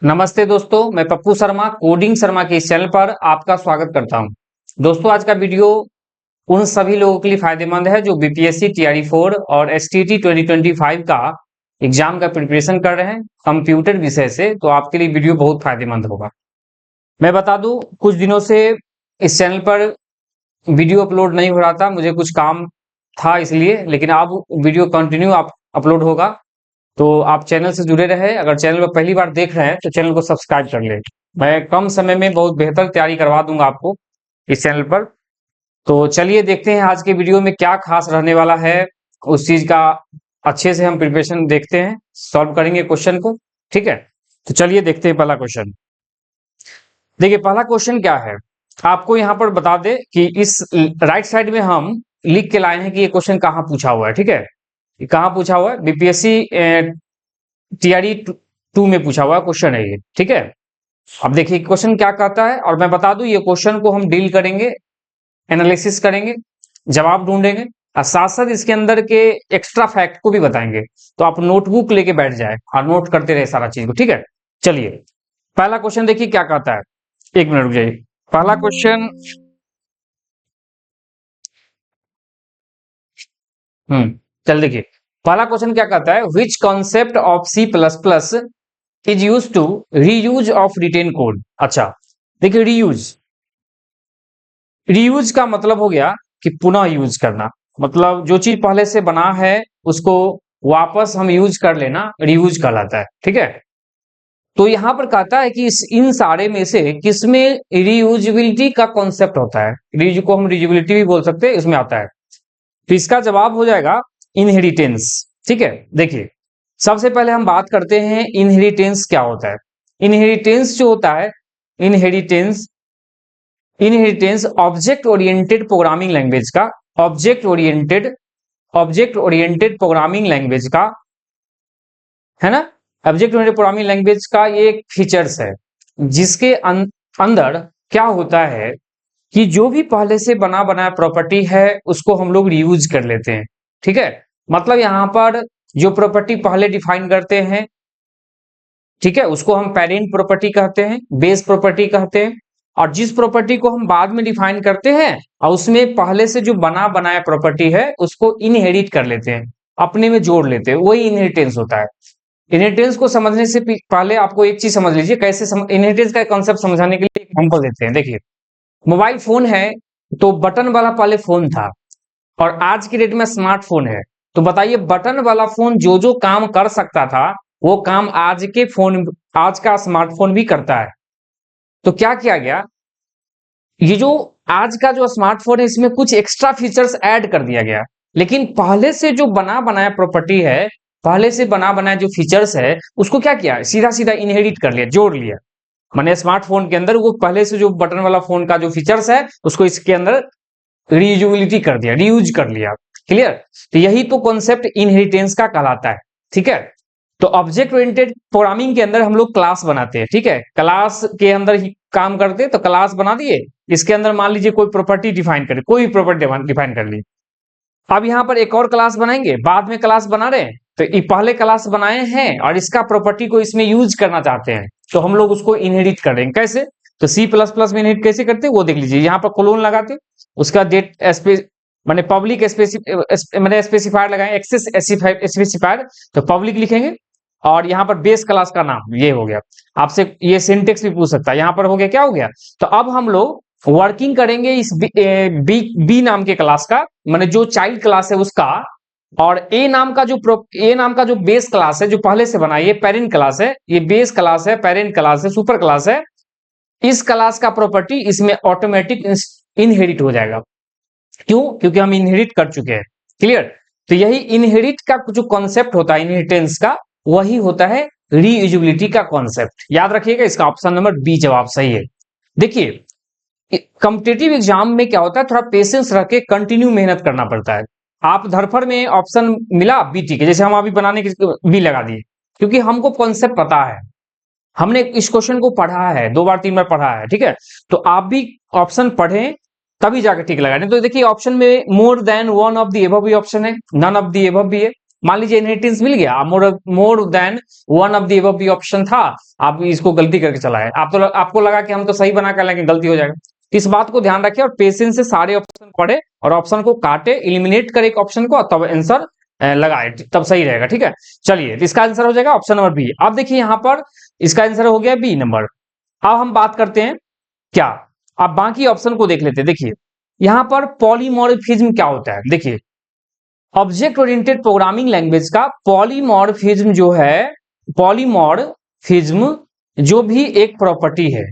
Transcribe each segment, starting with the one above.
नमस्ते दोस्तों, मैं पप्पू शर्मा कोडिंग शर्मा के इस चैनल पर आपका स्वागत करता हूं। दोस्तों, आज का वीडियो उन सभी लोगों के लिए फायदेमंद है जो बीपीएससी टीआरई 4 और एसटीटी 2025 का एग्जाम का प्रिपरेशन कर रहे हैं कंप्यूटर विषय से। तो आपके लिए वीडियो बहुत फायदेमंद होगा। मैं बता दूं, कुछ दिनों से इस चैनल पर वीडियो अपलोड नहीं हो रहा था, मुझे कुछ काम था इसलिए, लेकिन अब वीडियो कंटिन्यू अपलोड होगा। तो आप चैनल से जुड़े रहे। अगर चैनल को पहली बार देख रहे हैं तो चैनल को सब्सक्राइब कर ले। मैं कम समय में बहुत बेहतर तैयारी करवा दूंगा आपको इस चैनल पर। तो चलिए देखते हैं आज के वीडियो में क्या खास रहने वाला है। उस चीज का अच्छे से हम प्रिपरेशन देखते हैं, सॉल्व करेंगे क्वेश्चन को। ठीक है, तो चलिए देखते हैं पहला क्वेश्चन। देखिए पहला क्वेश्चन क्या है, आपको यहाँ पर बता दे कि इस राइट साइड में हम लिख के लाए हैं कि ये क्वेश्चन कहाँ पूछा हुआ है। ठीक है, ये कहाँ पूछा हुआ है, बीपीएससी टीआरई 2 में पूछा हुआ क्वेश्चन है ये। ठीक है, अब देखिए क्वेश्चन क्या कहता है, और मैं बता दूं ये क्वेश्चन को हम डील करेंगे, एनालिसिस करेंगे, जवाब ढूंढेंगे और साथ साथ इसके अंदर के एक्स्ट्रा फैक्ट को भी बताएंगे। तो आप नोटबुक लेके बैठ जाए और नोट करते रहे सारा चीज को। ठीक है, चलिए पहला क्वेश्चन देखिए क्या कहता है। एक मिनट रुक जाइए। पहला क्वेश्चन चल देखिए पहला क्वेश्चन क्या कहता है, which concept of C plus plus is use to reuse of written code. अच्छा देखिए, रीयूज रीयूज का मतलब हो गया कि पुनः यूज करना, मतलब जो चीज पहले से बना है उसको वापस हम यूज कर लेना रीयूज कहलाता है। ठीक है, तो यहां पर कहता है कि इन सारे में से किसमें रीयूजेबिलिटी का कॉन्सेप्ट होता है। रीयूज को हम रीयूजेबिलिटी भी बोल सकते हैं, इसमें आता है। तो इसका जवाब हो जाएगा इनहेरिटेंस। ठीक है, देखिए सबसे पहले हम बात करते हैं इनहेरिटेंस क्या होता है। इनहेरिटेंस जो होता है, inheritance inheritance object oriented programming language का, ऑब्जेक्ट ओरिएंटेड प्रोग्रामिंग लैंग्वेज का, है ना, ऑब्जेक्ट ओरिएंटेड प्रोग्रामिंग लैंग्वेज का ये एक फीचर्स है जिसके अंदर क्या होता है कि जो भी पहले से बना बनाया प्रॉपर्टी है उसको हम लोग रीयूज कर लेते हैं। ठीक है, मतलब यहां पर जो प्रॉपर्टी पहले डिफाइन करते हैं, ठीक है, उसको हम पेरेंट प्रॉपर्टी कहते हैं, बेस प्रॉपर्टी कहते हैं। और जिस प्रॉपर्टी को हम बाद में डिफाइन करते हैं और उसमें पहले से जो बना बनाया प्रॉपर्टी है उसको इनहेरिट कर लेते हैं, अपने में जोड़ लेते हैं, वही इनहेरिटेंस होता है। इनहेरिटेंस को समझने से पहले आपको एक चीज समझ लीजिए, कैसे इनहेरिटेंस का कंसेप्ट समझाने के लिए एग्जांपल देते हैं। देखिए मोबाइल फोन है तो बटन वाला पहले फोन था और आज की डेट में स्मार्टफोन है। तो बताइए बटन वाला फोन जो जो काम कर सकता था वो काम आज का स्मार्टफोन भी करता है। तो क्या किया गया, ये जो आज का जो स्मार्टफोन है इसमें कुछ एक्स्ट्रा फीचर्स ऐड कर दिया गया, लेकिन पहले से जो बना बनाया प्रॉपर्टी है, पहले से बना बनाया जो फीचर्स है उसको क्या किया, सीधा सीधा इनहेरिट कर लिया, जोड़ लिया। माने स्मार्टफोन के अंदर वो पहले से जो बटन वाला फोन का जो फीचर्स है उसको इसके अंदर रीयूजेबिलिटी कर दिया, रीयूज कर लिया। क्लियर, तो यही तो कॉन्सेप्ट इनहेरिटेंस का कहलाता है। ठीक है, तो ऑब्जेक्ट ओरिएंटेड प्रोग्रामिंग के अंदर हम लोग क्लास बनाते हैं। ठीक है, क्लास के अंदर ही काम करते हैं, तो क्लास बना दिए, इसके अंदर मान लीजिए कोई प्रॉपर्टी डिफाइन करे, कोई भी प्रॉपर्टी डिफाइन कर ली। अब यहां पर एक और क्लास बनाएंगे, बाद में क्लास बना रहे हैं, तो ये पहले क्लास बनाए हैं और इसका प्रॉपर्टी को इसमें यूज करना चाहते हैं, तो हम लोग उसको इनहेरिट कर देंगे। कैसे, तो सी प्लस प्लस में इनहेरिट कैसे करते हैं वो देख लीजिए। यहाँ पर कोलोन लगाते, उसका डेट मैंने पब्लिक मैंने स्पेसिफायर लगाए, एक्सेस स्पेसिफायर, तो पब्लिक लिखेंगे और यहाँ पर बेस क्लास का नाम ये हो गया। आपसे ये सिंटेक्स भी पूछ सकता है, यहाँ पर हो गया क्या हो गया। तो अब हम लोग वर्किंग करेंगे इस बी नाम के क्लास का, माने जो चाइल्ड क्लास है उसका, और ए नाम का जो बेस क्लास है जो पहले से बना, ये पेरेंट क्लास है, ये बेस क्लास है, पेरेंट क्लास है, सुपर क्लास है। इस क्लास का प्रॉपर्टी इसमें ऑटोमेटिक इनहेरिट हो जाएगा। क्यों, क्योंकि हम इनहेरिट कर चुके हैं। क्लियर, तो यही इनहेरिट का जो कॉन्सेप्ट होता है इनहेरिटेंस का, वही होता है रीयूजेबिलिटी का कॉन्सेप्ट। याद रखिएगा, इसका ऑप्शन नंबर बी जवाब सही है। देखिए कॉम्पिटिटिव एग्जाम में क्या होता है, थोड़ा पेशेंस रख के कंटिन्यू मेहनत करना पड़ता है। आप धरफड़ में ऑप्शन मिला बीटी के, जैसे हम अभी बनाने के बी लगा दिए, क्योंकि हमको कॉन्सेप्ट पता है, हमने इस क्वेश्चन को पढ़ा है, 2 बार 3 बार पढ़ा है। ठीक है, तो आप भी ऑप्शन पढ़ें तभी जाकर ठीक लगा। तो देखिए ऑप्शन में more than one of the above भी ऑप्शन है, नन ऑफ द एबव भी है, मान लीजिए इनहेरिटेंस मिल गया, more than one of the above भी ऑप्शन था, आप इसको गलती करके चलाए, आपको लगा कि हम तो सही बना कर लेकिन गलती हो जाएगा। इस बात को ध्यान रखिए और पेशेंस से सारे ऑप्शन पढ़े और ऑप्शन को काटे, इलिमिनेट करे एक ऑप्शन को, तब आंसर लगाए, तब सही रहेगा। ठीक है, चलिए तो इसका आंसर हो जाएगा ऑप्शन नंबर बी। अब देखिए यहाँ पर इसका आंसर हो गया बी नंबर। अब हम बात करते हैं क्या, अब बाकी ऑप्शन को देख लेते हैं। देखिए यहां पर पॉलीमॉर्फिज्म क्या होता है, देखिए ऑब्जेक्ट ओरिएंटेड प्रोग्रामिंग लैंग्वेज का पॉलीमॉर्फिज्म जो है, पॉलीमॉर्फिज्म जो भी एक प्रॉपर्टी है,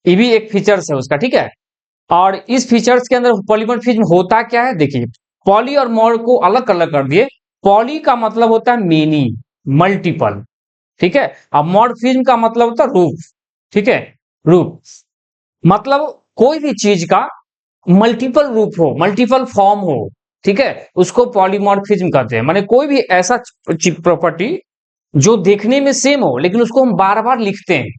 ये भी एक फीचर्स है उसका, ठीक है। और इस फीचर्स के अंदर पॉलीमॉर्फिज्म होता क्या है, देखिए पॉली और मॉर को अलग अलग कर दिए। पॉली का मतलब होता है मेनी, मल्टीपल, ठीक है। अब मॉर्फिज्म का मतलब होता है रूप, ठीक है, रूप मतलब कोई भी चीज का मल्टीपल रूप हो, मल्टीपल फॉर्म हो, ठीक है, उसको पॉलीमॉर्फिज्म कहते हैं। माने कोई भी ऐसा प्रॉपर्टी जो देखने में सेम हो लेकिन उसको हम बार बार लिखते हैं,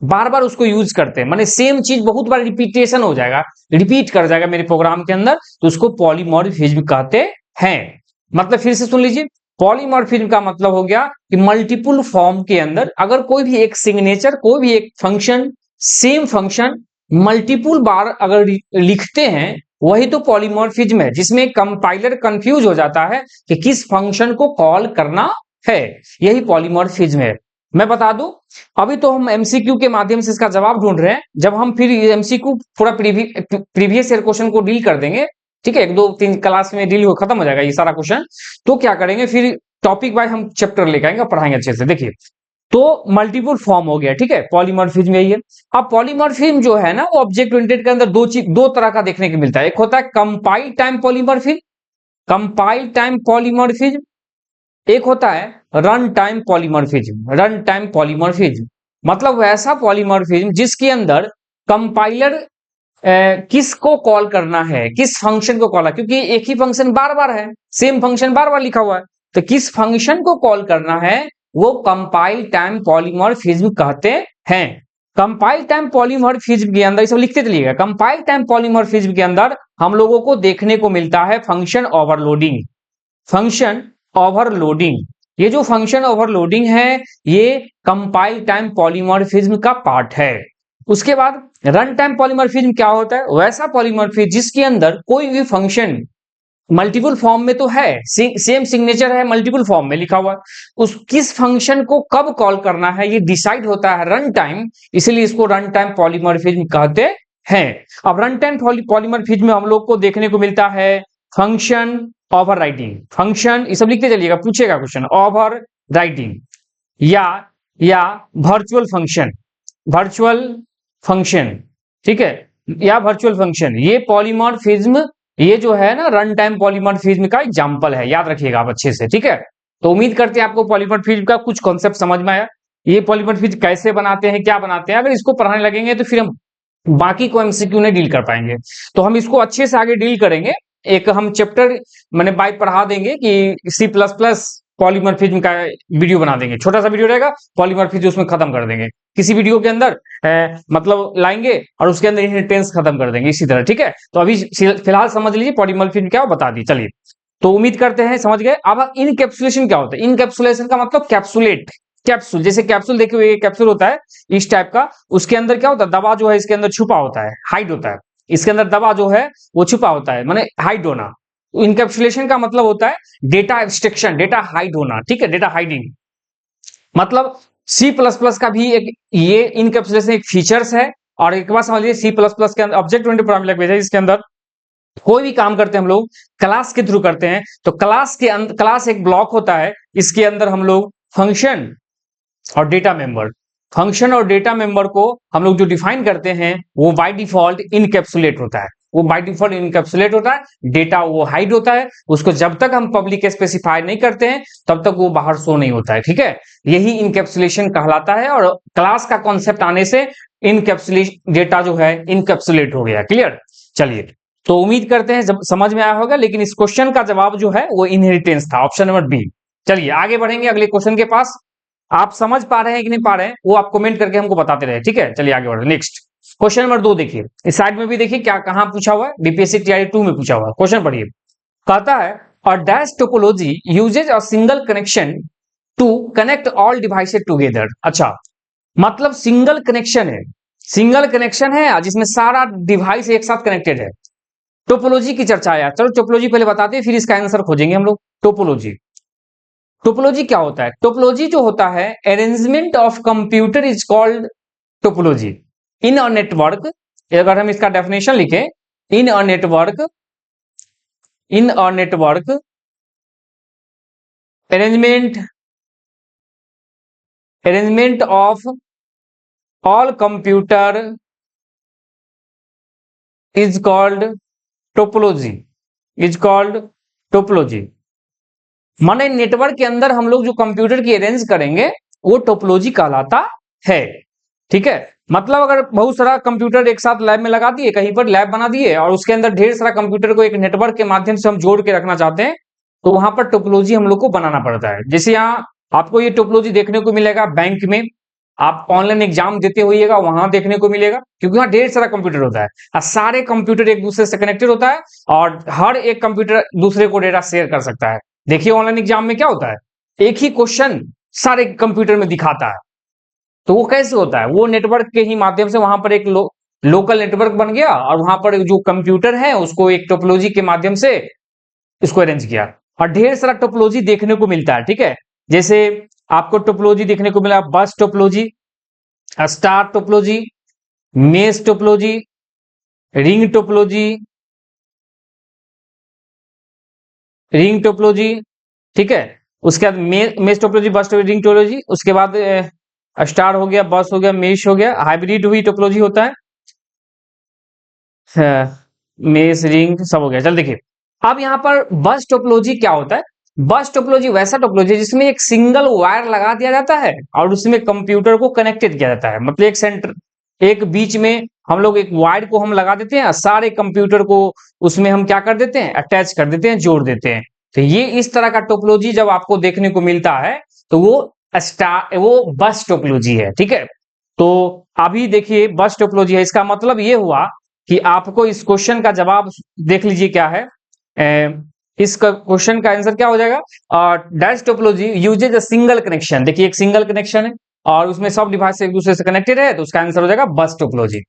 बार बार उसको यूज करते हैं, माने सेम चीज बहुत बार रिपीटेशन हो जाएगा, रिपीट कर जाएगा मेरे प्रोग्राम के अंदर, तो उसको पॉलीमॉर्फिज्म कहते हैं। मतलब फिर से सुन लीजिए, पॉलीमॉर्फिज्म का मतलब हो गया कि मल्टीपल फॉर्म के अंदर अगर कोई भी एक सिग्नेचर, कोई भी एक फंक्शन, सेम फंक्शन मल्टीपल बार अगर लिखते हैं, वही तो पॉलीमॉर्फिज्म है, जिसमें कंपाइलर कंफ्यूज हो जाता है कि किस फंक्शन को कॉल करना है, यही पॉलीमॉर्फिज्म है। मैं बता दूं, अभी तो हम एमसीक्यू के माध्यम से इसका जवाब ढूंढ रहे हैं, जब हम फिर एमसीक्यू पूरा प्रीवियस ईयर क्वेश्चन को डील कर देंगे, ठीक है, 1-2-3 क्लास में डील हो खत्म हो जाएगा ये सारा क्वेश्चन, तो क्या करेंगे फिर टॉपिक वाइज हम चैप्टर लेकर आएंगे और पढ़ाएंगे अच्छे से। देखिए तो मल्टीपल फॉर्म हो गया, ठीक है, पॉलीमॉर्फिज्म यही है। अब पॉलीमॉर्फिज्म जो है ना, वो ऑब्जेक्ट ओरिएंटेड के अंदर दो तरह का देखने को मिलता है। एक होता है compile time polymorphism, compile time polymorphism, एक होता है run time polymorphism, run time polymorphism मतलब वैसा पॉलीमॉर्फिज्म जिसके अंदर कंपाइलर किसको कॉल करना है, किस फंक्शन को कॉल है, क्योंकि एक ही फंक्शन बार बार है, सेम फंक्शन बार बार लिखा हुआ है, तो किस फंक्शन को कॉल करना है वो कंपाइल टाइम पॉलीमॉर्फिज्म कहते हैं। कंपाइल टाइम पॉलीमॉर्फिज्म के अंदर, सब लिखते चलिएगा, कंपाइल टाइम पॉलीमॉर्फिज्म के अंदर हम लोगों को देखने को मिलता है फंक्शन ओवरलोडिंग, फंक्शन ओवरलोडिंग। ये जो फंक्शन ओवरलोडिंग है ये कंपाइल टाइम पॉलीमॉर्फिज्म का पार्ट है। उसके बाद रन टाइम पॉलीमॉर्फिज्म क्या होता है, वैसा पॉलीमॉर्फिज्म जिसके अंदर कोई भी फंक्शन मल्टीपल फॉर्म में तो है, सेम सिग्नेचर है, मल्टीपल फॉर्म में लिखा हुआ, उस किस फंक्शन को कब कॉल करना है ये डिसाइड होता है रन टाइम, इसलिए इसको रन टाइम पॉलीमॉर्फिज्म कहते हैं। अब रन टाइम पॉलीमॉर्फिज्म में हम लोग को देखने को मिलता है फंक्शन ओवरराइडिंग, फंक्शन ये सब लिखते चलिएगा, पूछेगा क्वेश्चन, ओवरराइडिंग या वर्चुअल फंक्शन, वर्चुअल फंक्शन, ठीक है, या वर्चुअल फंक्शन, ये पॉलीमॉर्फिज्म, ये जो है ना रन टाइम पॉलीमॉर्फिज्म का एग्जांपल है, याद रखिएगा आप अच्छे से, ठीक है। तो उम्मीद करते हैं आपको पॉलीमॉर्फिज्म का कुछ कॉन्सेप्ट समझ में आया, ये पॉलीमॉर्फिज्म कैसे बनाते हैं, क्या बनाते हैं, अगर इसको पढ़ाने लगेंगे तो फिर हम बाकी को एमसीक्यू नहीं डील कर पाएंगे, तो हम इसको अच्छे से आगे डील करेंगे। एक हम चैप्टर मैंने बाय पढ़ा देंगे कि C++ पॉलीमॉर्फिज्म का वीडियो बना देंगे, छोटा सा वीडियो रहेगा, पॉलीमॉर्फिज्म उसमें खत्म कर देंगे, किसी वीडियो के अंदर मतलब लाएंगे और उसके अंदर इनहेरिटेंस खत्म कर देंगे, इसी तरह, ठीक है। तो अभी फिलहाल समझ लीजिए पॉलीमॉर्फिज्म क्या बता दी, चलिए तो उम्मीद करते हैं समझ गए। अब इनकैप्सुलेशन क्या होता है, इनकैप्सुलेशन का मतलब कैप्सुलेट, कैप्सूल, जैसे कैप्सूल देखे हुए कैप्सूल होता है इस टाइप का, उसके अंदर क्या होता है, दवा जो है इसके अंदर छुपा होता है, हाइड होता है, इसके अंदर दवा जो है वो छुपा होता है, माने हाइड होना। इनकैप्सुलेशन का मतलब होता है डेटा एब्स्ट्रैक्शन, डेटा हाइड होना, ठीक है, डेटा हाइडिंग। मतलब C++ का भी एक ये इनकैप्सुलेशन एक फीचर्स है। और एक बात समझ लीजिए, C++ के अंदर ऑब्जेक्ट ओरिएंटेड प्रोग्रामिंग लैंग्वेज है, इसके अंदर कोई भी काम करते हैं हम लोग क्लास के थ्रू करते हैं, तो क्लास के अंदर, क्लास एक ब्लॉक होता है, इसके अंदर हम लोग फंक्शन और डेटा मेंबर, फंक्शन और डेटा मेंबर को हम लोग जो डिफाइन करते हैं वो बाय डिफॉल्ट इनकैप्सुलेट होता है, वो बाय डिफॉल्ट इनकैप्सुलेट होता है, डेटा वो हाइड होता है, उसको जब तक हम पब्लिक स्पेसिफाई नहीं करते हैं तब तक वो बाहर शो नहीं होता है, ठीक है, यही इनकैप्सुलेशन कहलाता है। और क्लास का कॉन्सेप्ट आने से इनकैप्सुलेट डेटा जो है इनकैप्सुलेट हो गया, क्लियर। चलिए तो उम्मीद करते हैं जब समझ में आया होगा, लेकिन इस क्वेश्चन का जवाब जो है वो इनहेरिटेंस था, ऑप्शन नंबर बी। चलिए आगे बढ़ेंगे अगले क्वेश्चन के पास, आप समझ पा रहे हैं कि नहीं पा रहे हैं वो आप कमेंट करके हमको बताते रहे, ठीक है। चलिए आगे बढ़े, नेक्स्ट क्वेश्चन नंबर 2 देखिए, इस साइड में भी देखिए क्या कहां पूछा हुआ है, बीपीएससी टीआरई 2 में पूछा हुआ है, क्वेश्चन पढ़िए। कहता है और dash topology uses a single connection to connect all devices together. अच्छा, मतलब सिंगल कनेक्शन है, सिंगल कनेक्शन है जिसमें सारा डिवाइस एक साथ कनेक्टेड है। टोपोलॉजी की चर्चा है, चलो टोपोलॉजी पहले बताते हैं, फिर इसका आंसर खोजेंगे हम लोग। टोपोलॉजी, टोपोलॉजी क्या होता है? टोपोलॉजी जो होता है, arrangement of computer is called topology. In a network, अगर हम इसका डेफिनेशन लिखें, in a network, in a network arrangement, arrangement of all computer is called topology, is called topology. माने नेटवर्क के अंदर हम लोग जो कंप्यूटर की अरेंज करेंगे वो टोपोलॉजी कहलाता है। ठीक है, मतलब अगर बहुत सारा कंप्यूटर एक साथ लैब में लगा दिए, कहीं पर लैब बना दिए और उसके अंदर ढेर सारा कंप्यूटर को एक नेटवर्क के माध्यम से हम जोड़ के रखना चाहते हैं, तो वहां पर टोपोलॉजी हम लोग को बनाना पड़ता है। जैसे यहाँ आपको ये टोपोलॉजी देखने को मिलेगा बैंक में, आप ऑनलाइन एग्जाम देते होइएगा वहां देखने को मिलेगा, क्योंकि वहां ढेर सारा कंप्यूटर होता है और सारे कंप्यूटर एक दूसरे से कनेक्टेड होता है और हर एक कंप्यूटर दूसरे को डेटा शेयर कर सकता है। देखिए ऑनलाइन एग्जाम में क्या होता है, एक ही क्वेश्चन सारे कंप्यूटर में दिखाता है, तो वो कैसे होता है? वो नेटवर्क के ही माध्यम से वहां पर एक लोकल नेटवर्क बन गया और वहां पर जो कंप्यूटर है उसको एक टोपोलॉजी के माध्यम से इसको अरेंज किया, और ढेर सारा टोपोलॉजी देखने को मिलता है। ठीक है, जैसे आपको टोपोलॉजी देखने को मिला, बस topology, star topology, mesh topology, ring topology, ring topology. ठीक है, उसके बाद मेश टोपोलॉजी, बस टोपोलॉजी, रिंग टोपोलॉजी, उसके बाद स्टार हो गया, बस हो गया, मेश हो गया, हाइब्रिड हुई टोपोलॉजी होता है, मेश रिंग सब हो गया। चल देखिए, अब यहाँ पर बस टोपोलॉजी क्या होता है? बस टोपोलॉजी वैसा टोपोलॉजी जिसमें एक सिंगल वायर लगा दिया जाता है और उसमें कंप्यूटर को कनेक्टेड किया जाता है। मतलब एक सेंटर, एक बीच में हम लोग एक वायर को हम लगा देते हैं, सारे कंप्यूटर को उसमें हम क्या कर देते हैं, अटैच कर देते हैं, जोड़ देते हैं। तो ये इस तरह का टोपोलॉजी जब आपको देखने को मिलता है तो वो बस टोपोलॉजी है। ठीक है, तो अभी देखिए बस टोपोलॉजी है, इसका मतलब ये हुआ कि आपको इस क्वेश्चन का जवाब देख लीजिए क्या है। इस क्वेश्चन का आंसर क्या हो जाएगा? Dash topology uses a single connection. देखिए एक सिंगल कनेक्शन है और उसमें सब डिवाइस एक दूसरे से कनेक्टेड है, तो उसका आंसर हो जाएगा बस टोपोलॉजी।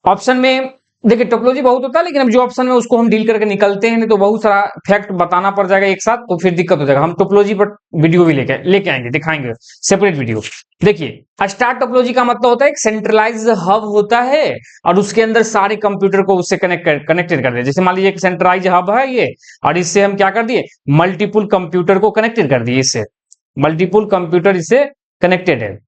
ऑप्शन में देखिए टोपोलॉजी बहुत होता है, लेकिन अब जो ऑप्शन में उसको हम डील करके निकलते हैं, नहीं तो बहुत सारा फैक्ट बताना पड़ जाएगा एक साथ, तो फिर दिक्कत हो जाएगा। हम टोपोलॉजी पर वीडियो भी लेके आएंगे, दिखाएंगे सेपरेट वीडियो। देखिए स्टार टोपोलॉजी का मतलब होता है एक सेंट्रलाइज्ड हब होता है और उसके अंदर सारे कंप्यूटर को उससे कनेक्टेड कर दिया। जैसे मान लीजिए एक सेंट्रलाइज हब है ये, और इससे हम क्या कर दिए, मल्टीपुल कंप्यूटर को कनेक्टेड कर दिए, इससे मल्टीपुल कंप्यूटर इससे कनेक्टेड है।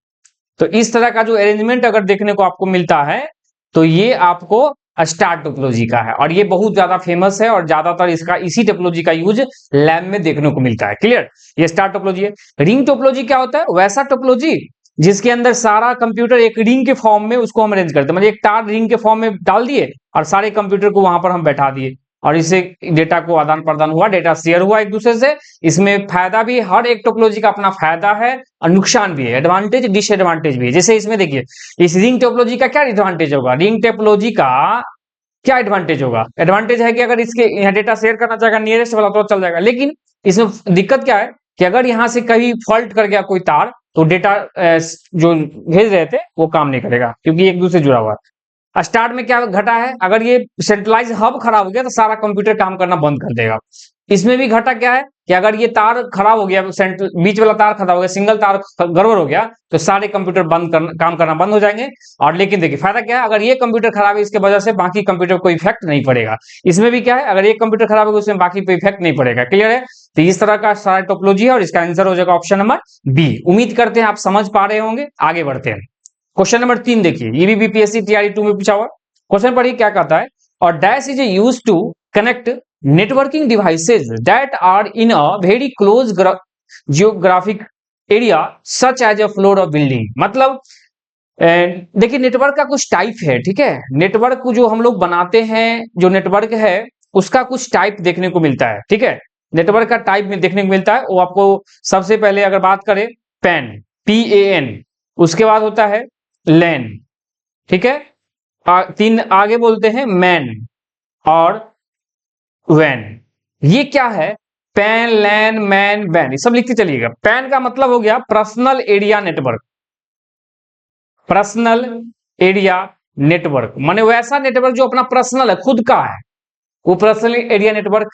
तो इस तरह का जो अरेंजमेंट अगर देखने को आपको मिलता है तो ये आपको स्टार टोपोलॉजी का है, और ये बहुत ज्यादा फेमस है और ज्यादातर इसका इसी टोपोलॉजी का यूज लैब में देखने को मिलता है। क्लियर, ये स्टार टोपोलॉजी है। रिंग टोपोलॉजी क्या होता है? वैसा टोपोलॉजी जिसके अंदर सारा कंप्यूटर एक रिंग के फॉर्म में उसको हम अरेंज करते हैं, मतलब एक तार रिंग के फॉर्म में डाल दिए और सारे कंप्यूटर को वहां पर हम बैठा दिए और इससे डेटा को आदान प्रदान हुआ, डेटा शेयर हुआ एक दूसरे से। इसमें फायदा भी, हर एक टोपोलॉजी का अपना फायदा है और नुकसान भी है, एडवांटेज डिसएडवांटेज भी है। जैसे इसमें देखिए, इस रिंग टोपोलॉजी का क्या एडवांटेज होगा, रिंग टोपोलॉजी का क्या एडवांटेज होगा? एडवांटेज है कि अगर इसके यहाँ डेटा शेयर करना चाहेगा नियरेस्ट वाला तो चल जाएगा, लेकिन इसमें दिक्कत क्या है कि अगर यहाँ से कहीं फॉल्ट कर गया कोई तार तो डेटा जो भेज रहे थे वो काम नहीं करेगा, क्योंकि एक दूसरे जुड़ा हुआ है। स्टार्ट में क्या घटा है, अगर ये सेंट्रलाइज हब खराब हो गया तो सारा कंप्यूटर काम करना बंद कर देगा। इसमें भी घटा क्या है कि अगर ये तार खराब हो गया, बीच वाला तार खराब हो गया, सिंगल तार गड़बड़ हो गया, तो सारे कंप्यूटर काम करना बंद हो जाएंगे। और लेकिन देखिए फायदा क्या है, अगर ये कंप्यूटर खराब है इसके वजह से बाकी कंप्यूटर को इफेक्ट नहीं पड़ेगा। इसमें भी क्या है, अगर एक कंप्यूटर खराब होगा उसमें बाकी पे इफेक्ट नहीं पड़ेगा। क्लियर है? तो इस तरह का सारा टोपोलॉजी है और इसका आंसर हो जाएगा ऑप्शन नंबर बी। उम्मीद करते हैं आप समझ पा रहे होंगे। आगे बढ़ते हैं, क्वेश्चन नंबर 3 देखिए, ये भी बीपीएससी टीआरई 2 में पूछा हुआ क्वेश्चन। पढ़िए क्या कहता है, और dash is used to connect networking devices that are in a very close geographic area such as a floor of building। मतलब देखिए नेटवर्क का कुछ टाइप है। ठीक है, नेटवर्क को जो हम लोग बनाते हैं, जो नेटवर्क है उसका कुछ टाइप देखने को मिलता है। ठीक है, नेटवर्क का टाइप में देखने को मिलता है, वो आपको सबसे पहले अगर बात करें पैन, PAN, उसके बाद होता है लैन। ठीक है, तीन आगे बोलते हैं मैन और वैन। ये क्या है, पैन, लैन, मैन, वैन, ये सब लिखते चलिएगा। पैन का मतलब हो गया personal area network, personal area network माने वैसा नेटवर्क जो अपना पर्सनल है, खुद का है, वो पर्सनल एरिया नेटवर्क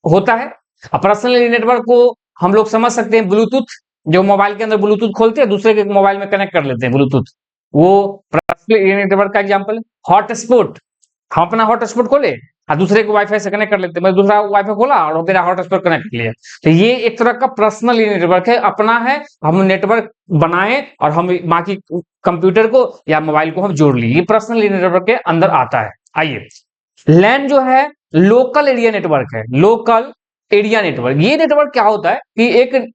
होता है। अब पर्सनल एरिया नेटवर्क को हम लोग समझ सकते हैं ब्लूटूथ, जो मोबाइल के अंदर ब्लूटूथ खोलते हैं दूसरे के मोबाइल में कनेक्ट कर लेते हैं ब्लूटूथ, वो पर्सनल एरिया नेटवर्क का एग्जांपल है। हॉटस्पॉट, हम अपना हॉटस्पॉट खोले और दूसरे को वाईफाई से कनेक्ट कर लेते हैं, मैं दूसरा वाईफाई खोला और मेरा हॉटस्पॉट कनेक्ट कर लिया, तो ये एक तरह का पर्सनल नेटवर्क है, अपना है, हम नेटवर्क बनाए और हम बाकी कंप्यूटर को या मोबाइल को हम जोड़ लिए, ये पर्सनल नेटवर्क के अंदर आता है। आइए, लैन जो है लोकल एरिया नेटवर्क है, लोकल एरिया नेटवर्क। ये नेटवर्क क्या होता है कि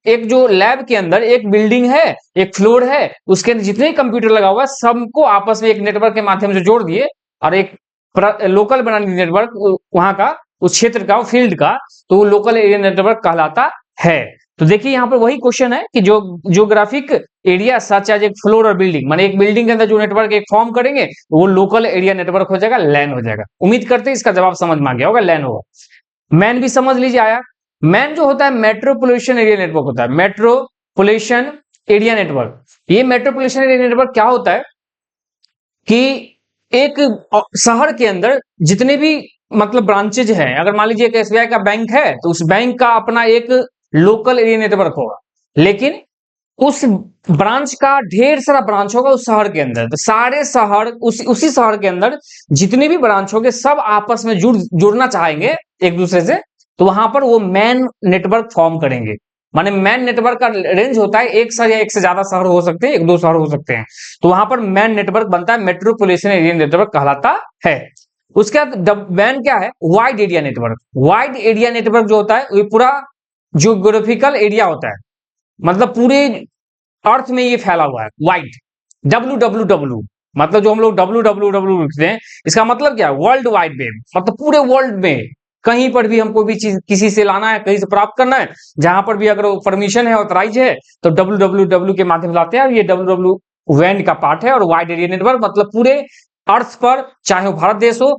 एक जो लैब के अंदर एक बिल्डिंग है, एक फ्लोर है, उसके अंदर जितने कंप्यूटर लगा हुआ है सबको आपस में एक नेटवर्क के माध्यम से जोड़ दिए और एक लोकल बना नेटवर्क वहां का, उस क्षेत्र का, फील्ड का, तो वो लोकल एरिया नेटवर्क कहलाता है। तो देखिए यहाँ पर वही क्वेश्चन है कि जो ज्योग्राफिक एरिया सच एज एक फ्लोर और बिल्डिंग, माने एक बिल्डिंग के अंदर जो नेटवर्क एक फॉर्म करेंगे वो लोकल एरिया नेटवर्क हो जाएगा, लैन हो जाएगा। उम्मीद करते हैं इसका जवाब समझ में आ गया होगा, लैन होगा। मैन भी समझ लीजिए आया। मैन जो होता है मेट्रोपोलिटन एरिया नेटवर्क होता है, मेट्रोपोलिटन एरिया नेटवर्क। ये मेट्रोपोलिटन एरिया नेटवर्क क्या होता है कि एक शहर के अंदर जितने भी मतलब ब्रांचेज हैं, अगर मान लीजिए एक एसबीआई का बैंक है तो उस बैंक का अपना एक लोकल एरिया नेटवर्क होगा, लेकिन उस ब्रांच का ढेर सारा ब्रांच होगा उस शहर के अंदर, तो सारे शहर उसी शहर के अंदर जितने भी ब्रांच होंगे सब आपस में जुड़ना चाहेंगे एक दूसरे से, तो वहां पर वो मैन नेटवर्क फॉर्म करेंगे। माने मैन नेटवर्क का रेंज होता है एक शहर या एक से ज्यादा शहर हो सकते हैं, एक दो शहर हो सकते हैं, तो वहां पर मैन नेटवर्क बनता है, मेट्रोपोलिटन एरिया नेटवर्क कहलाता है। उसके बाद मैन क्या है, wide area network. Wide area network जो होता है वो पूरा ज्योग्राफिकल एरिया होता है, मतलब पूरे अर्थ में ये फैला हुआ है। वाइड, WWW मतलब जो हम लोग WWW लिखते हैं, इसका मतलब क्या है, वर्ल्ड वाइड वेब, मतलब पूरे वर्ल्ड में कहीं पर भी हमको भी चीज किसी से लाना है, कहीं से प्राप्त करना है, जहां पर भी अगर वो परमिशन है, ऑथराइज है, तो WWW के माध्यम से लाते हैं। ये WWWN का पार्ट है। और वाइड एरिया नेटवर्क मतलब पूरे अर्थ पर, चाहे वो भारत देश हो,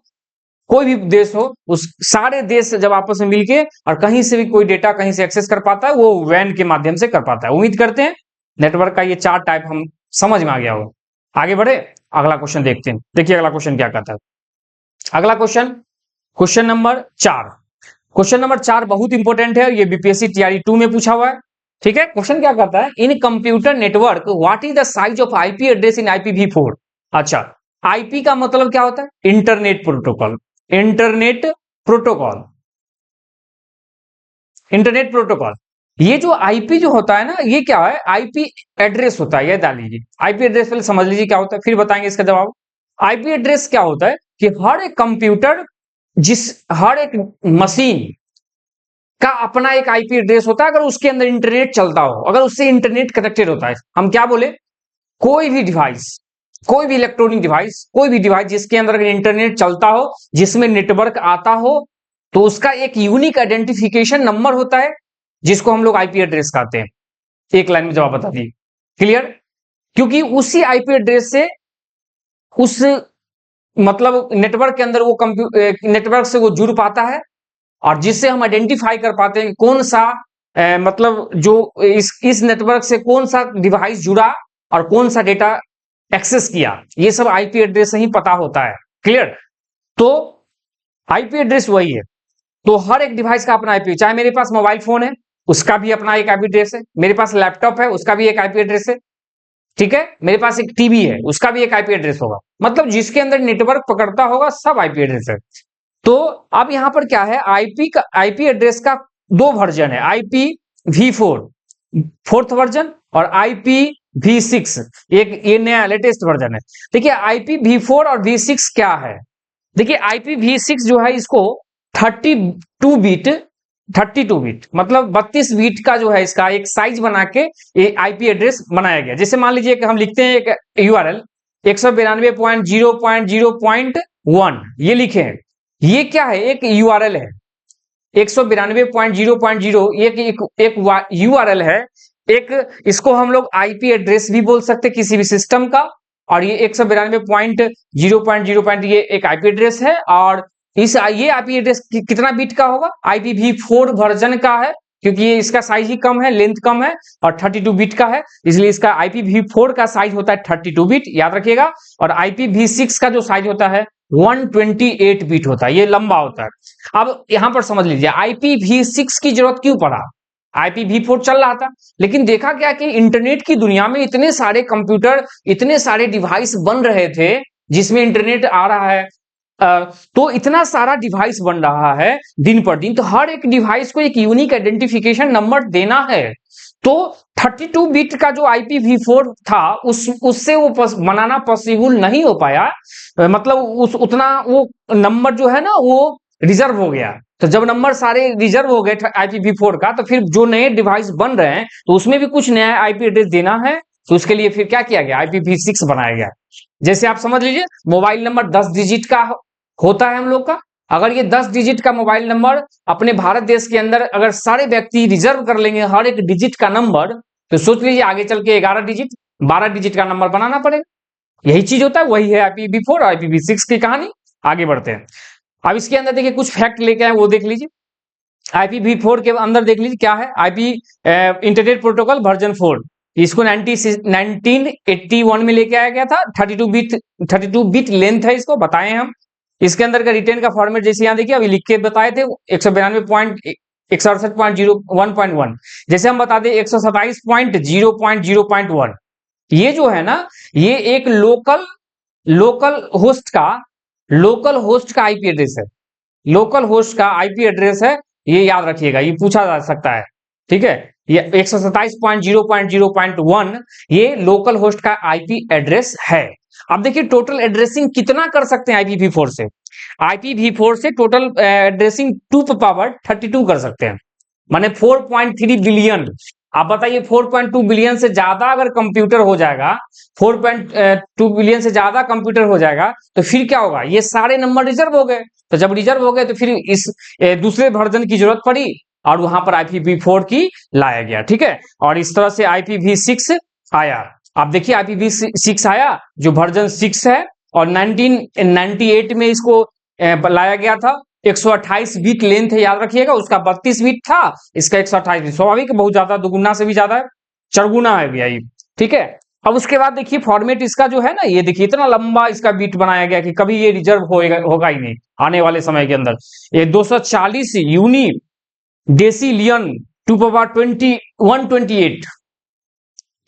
कोई भी देश हो, उस सारे देश जब आपस में मिलके और कहीं से भी कोई डेटा कहीं से एक्सेस कर पाता है, वो वैन के माध्यम से कर पाता है। उम्मीद करते हैं नेटवर्क का ये 4 टाइप हम समझ में आ गया हो। आगे बढ़े, अगला क्वेश्चन देखते हैं। देखिए अगला क्वेश्चन क्या कहता है। अगला क्वेश्चन नंबर 4। क्वेश्चन नंबर 4 बहुत इंपॉर्टेंट है, ये बीपीएससी टीआरई 2 में पूछा हुआ है। ठीक है, क्वेश्चन क्या कहता है, इन computer network what is the size of IP address in IPv4। अच्छा, आईपी का मतलब क्या होता है, internet protocol. Internet protocol, internet protocol. ये जो आईपी जो होता है ना, ये क्या है, आईपी एड्रेस होता है। ये डाल लीजिए, आईपी एड्रेस पहले समझ लीजिए क्या होता है, फिर बताएंगे इसका जवाब। आईपी एड्रेस क्या होता है कि हर एक कंप्यूटर, हर एक मशीन का अपना एक आईपी एड्रेस होता है, अगर उसके अंदर इंटरनेट चलता हो, अगर उससे इंटरनेट कनेक्टेड होता है। हम क्या बोले, कोई भी डिवाइस, कोई भी इलेक्ट्रॉनिक डिवाइस, कोई भी डिवाइस जिसके अंदर अगर इंटरनेट चलता हो, जिसमें नेटवर्क आता हो, तो उसका एक यूनिक आइडेंटिफिकेशन नंबर होता है, जिसको हम लोग आईपी एड्रेस कहते हैं। एक लाइन में जवाब बता दिए, क्लियर। क्योंकि उसी आईपी एड्रेस से उस मतलब नेटवर्क के अंदर वो नेटवर्क से वो जुड़ पाता है, और जिससे हम आइडेंटिफाई कर पाते हैं कौन सा मतलब जो इस नेटवर्क से कौन सा डिवाइस जुड़ा और कौन सा डेटा एक्सेस किया, ये सब आईपी एड्रेस से ही पता होता है, क्लियर। तो आईपी एड्रेस वही है। तो हर एक डिवाइस का अपना आईपी, चाहे मेरे पास मोबाइल फोन है उसका भी अपना एक आईपी एड्रेस है, मेरे पास लैपटॉप है उसका भी एक आईपी एड्रेस है, ठीक है, मेरे पास एक टीवी है उसका भी एक आईपी एड्रेस होगा, मतलब जिसके अंदर नेटवर्क पकड़ता होगा सब आईपी एड्रेस है। तो अब यहां पर क्या है, आईपी एड्रेस का 2 वर्जन है, IPv4 4th वर्जन और IPv6 एक ये नया लेटेस्ट वर्जन है। देखिए IPv4 और V6 क्या है, देखिए IPv6 जो है इसको 32 बिट मतलब 32 बिट का जो है इसका एक साइज बना के ये आईपी एड्रेस बनाया गया। जैसे मान लीजिए कि हम लिखते हैं एक URL 192.0.0.1 ये लिखे हैं, ये क्या है, एक URL है 192.0.0 एक URL है, एक इसको हम लोग आईपी एड्रेस भी बोल सकते किसी भी सिस्टम का, और ये 192.0.0. ये एक आईपी एड्रेस है। और ये आईपी एड्रेस कितना बिट का होगा, IPv4 वर्जन का है क्योंकि ये इसका साइज ही कम है, लेंथ कम है और 32 बिट का है, इसलिए इसका IPv4 का साइज होता है 32 बिट, याद रखिएगा। और IPv6 का जो साइज होता है 128 बिट होता है, ये लंबा होता है। अब यहां पर समझ लीजिए IPv6 की जरूरत क्यों पड़ा। IPv4 चल रहा था, लेकिन देखा क्या कि इंटरनेट की दुनिया में इतने सारे कंप्यूटर, इतने सारे डिवाइस बन रहे थे जिसमें इंटरनेट आ रहा है, तो इतना सारा डिवाइस बन रहा है दिन पर दिन, तो हर एक डिवाइस को एक यूनिक आइडेंटिफिकेशन नंबर देना है। तो 32 बिट का जो IPv4 था उससे वो बनाना पॉसिबल नहीं हो पाया, मतलब उस उतना वो नंबर जो है ना वो रिजर्व हो गया। तो जब नंबर सारे रिजर्व हो गए IPv4 का, तो फिर जो नए डिवाइस बन रहे हैं तो उसमें भी कुछ नया IP एड्रेस देना है, तो उसके लिए फिर क्या किया गया, IPv6 बनाया गया। जैसे आप समझ लीजिए मोबाइल नंबर 10 डिजिट का होता है हम लोग का, अगर ये 10 डिजिट का मोबाइल नंबर अपने भारत देश के अंदर अगर सारे व्यक्ति रिजर्व कर लेंगे हर एक डिजिट का नंबर, तो सोच लीजिए आगे चल के 11 डिजिट 12 डिजिट का नंबर बनाना पड़ेगा। यही चीज होता है, वही है IPv4 और IPv6 की कहानी। आगे बढ़ते हैं। अब इसके अंदर देखिए कुछ फैक्ट लेके आए, वो देख लीजिए। IPv4 के अंदर देख लीजिए क्या है, IP इंटरनेट प्रोटोकॉल वर्जन 4, इसको 1981 में लेके आया गया था। 32 बिट लेंथ है, इसको बताए हम। इसके अंदर का रिटेन का फॉर्मेट जैसे यहाँ देखिए अभी लिख के बताए थे 192.168.0.1, जैसे हम बता दें 127.0.0.1। ये जो है ना, ये एक लोकल होस्ट का IP एड्रेस है, लोकल होस्ट का IP एड्रेस है, ये याद रखिएगा, ये पूछा जा सकता है। ठीक है, ये 127.0.0.1 ये लोकल होस्ट का IP एड्रेस है। अब देखिए टोटल एड्रेसिंग कितना कर सकते हैं IPv4 से। IPv4 से टोटल एड्रेसिंग 2 पावर 32 कर सकते हैं, माने 4.3 बिलियन। आप बताइए 4.2 बिलियन से ज्यादा अगर कंप्यूटर हो जाएगा, 4.2 बिलियन से ज्यादा कंप्यूटर हो जाएगा, तो फिर क्या होगा, ये सारे नंबर रिजर्व हो गए। तो जब रिजर्व हो गए तो फिर इस दूसरे वर्जन की जरूरत पड़ी और वहां पर IPv4 की लाया गया। ठीक है, और इस तरह से IPv6 आया। आप देखिए IPv6 आया जो वर्जन 6 है, और 1998 में इसको लाया गया था। 128 बिट लेंथ है, याद रखिएगा, उसका 32 बिट था, इसका 128 बिट, स्वाभाविक बहुत ज्यादा, दुगुना से भी ज्यादा है, चरगुना है भैया ये। ठीक है, अब उसके बाद देखिए फॉर्मेट इसका जो है ना, ये देखिए इतना लंबा इसका बिट बनाया गया कि कभी ये रिजर्व होगा ही नहीं आने वाले समय के अंदर। ये 240 यूनी डेसिलियन 128,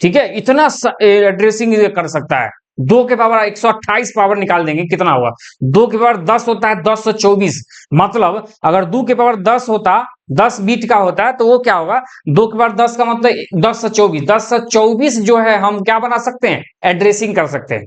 ठीक है, इतना एड्रेसिंग कर सकता है। 2 के पावर 128 पावर निकाल देंगे, कितना हुआ, 2 के पावर 10 होता है 1024, मतलब अगर 2 के पावर 10 होता, 10 बीट का होता है, तो वो क्या होगा, 2 के पावर 10 का मतलब 1024, 1024 जो है हम क्या बना सकते हैं, एड्रेसिंग कर सकते हैं।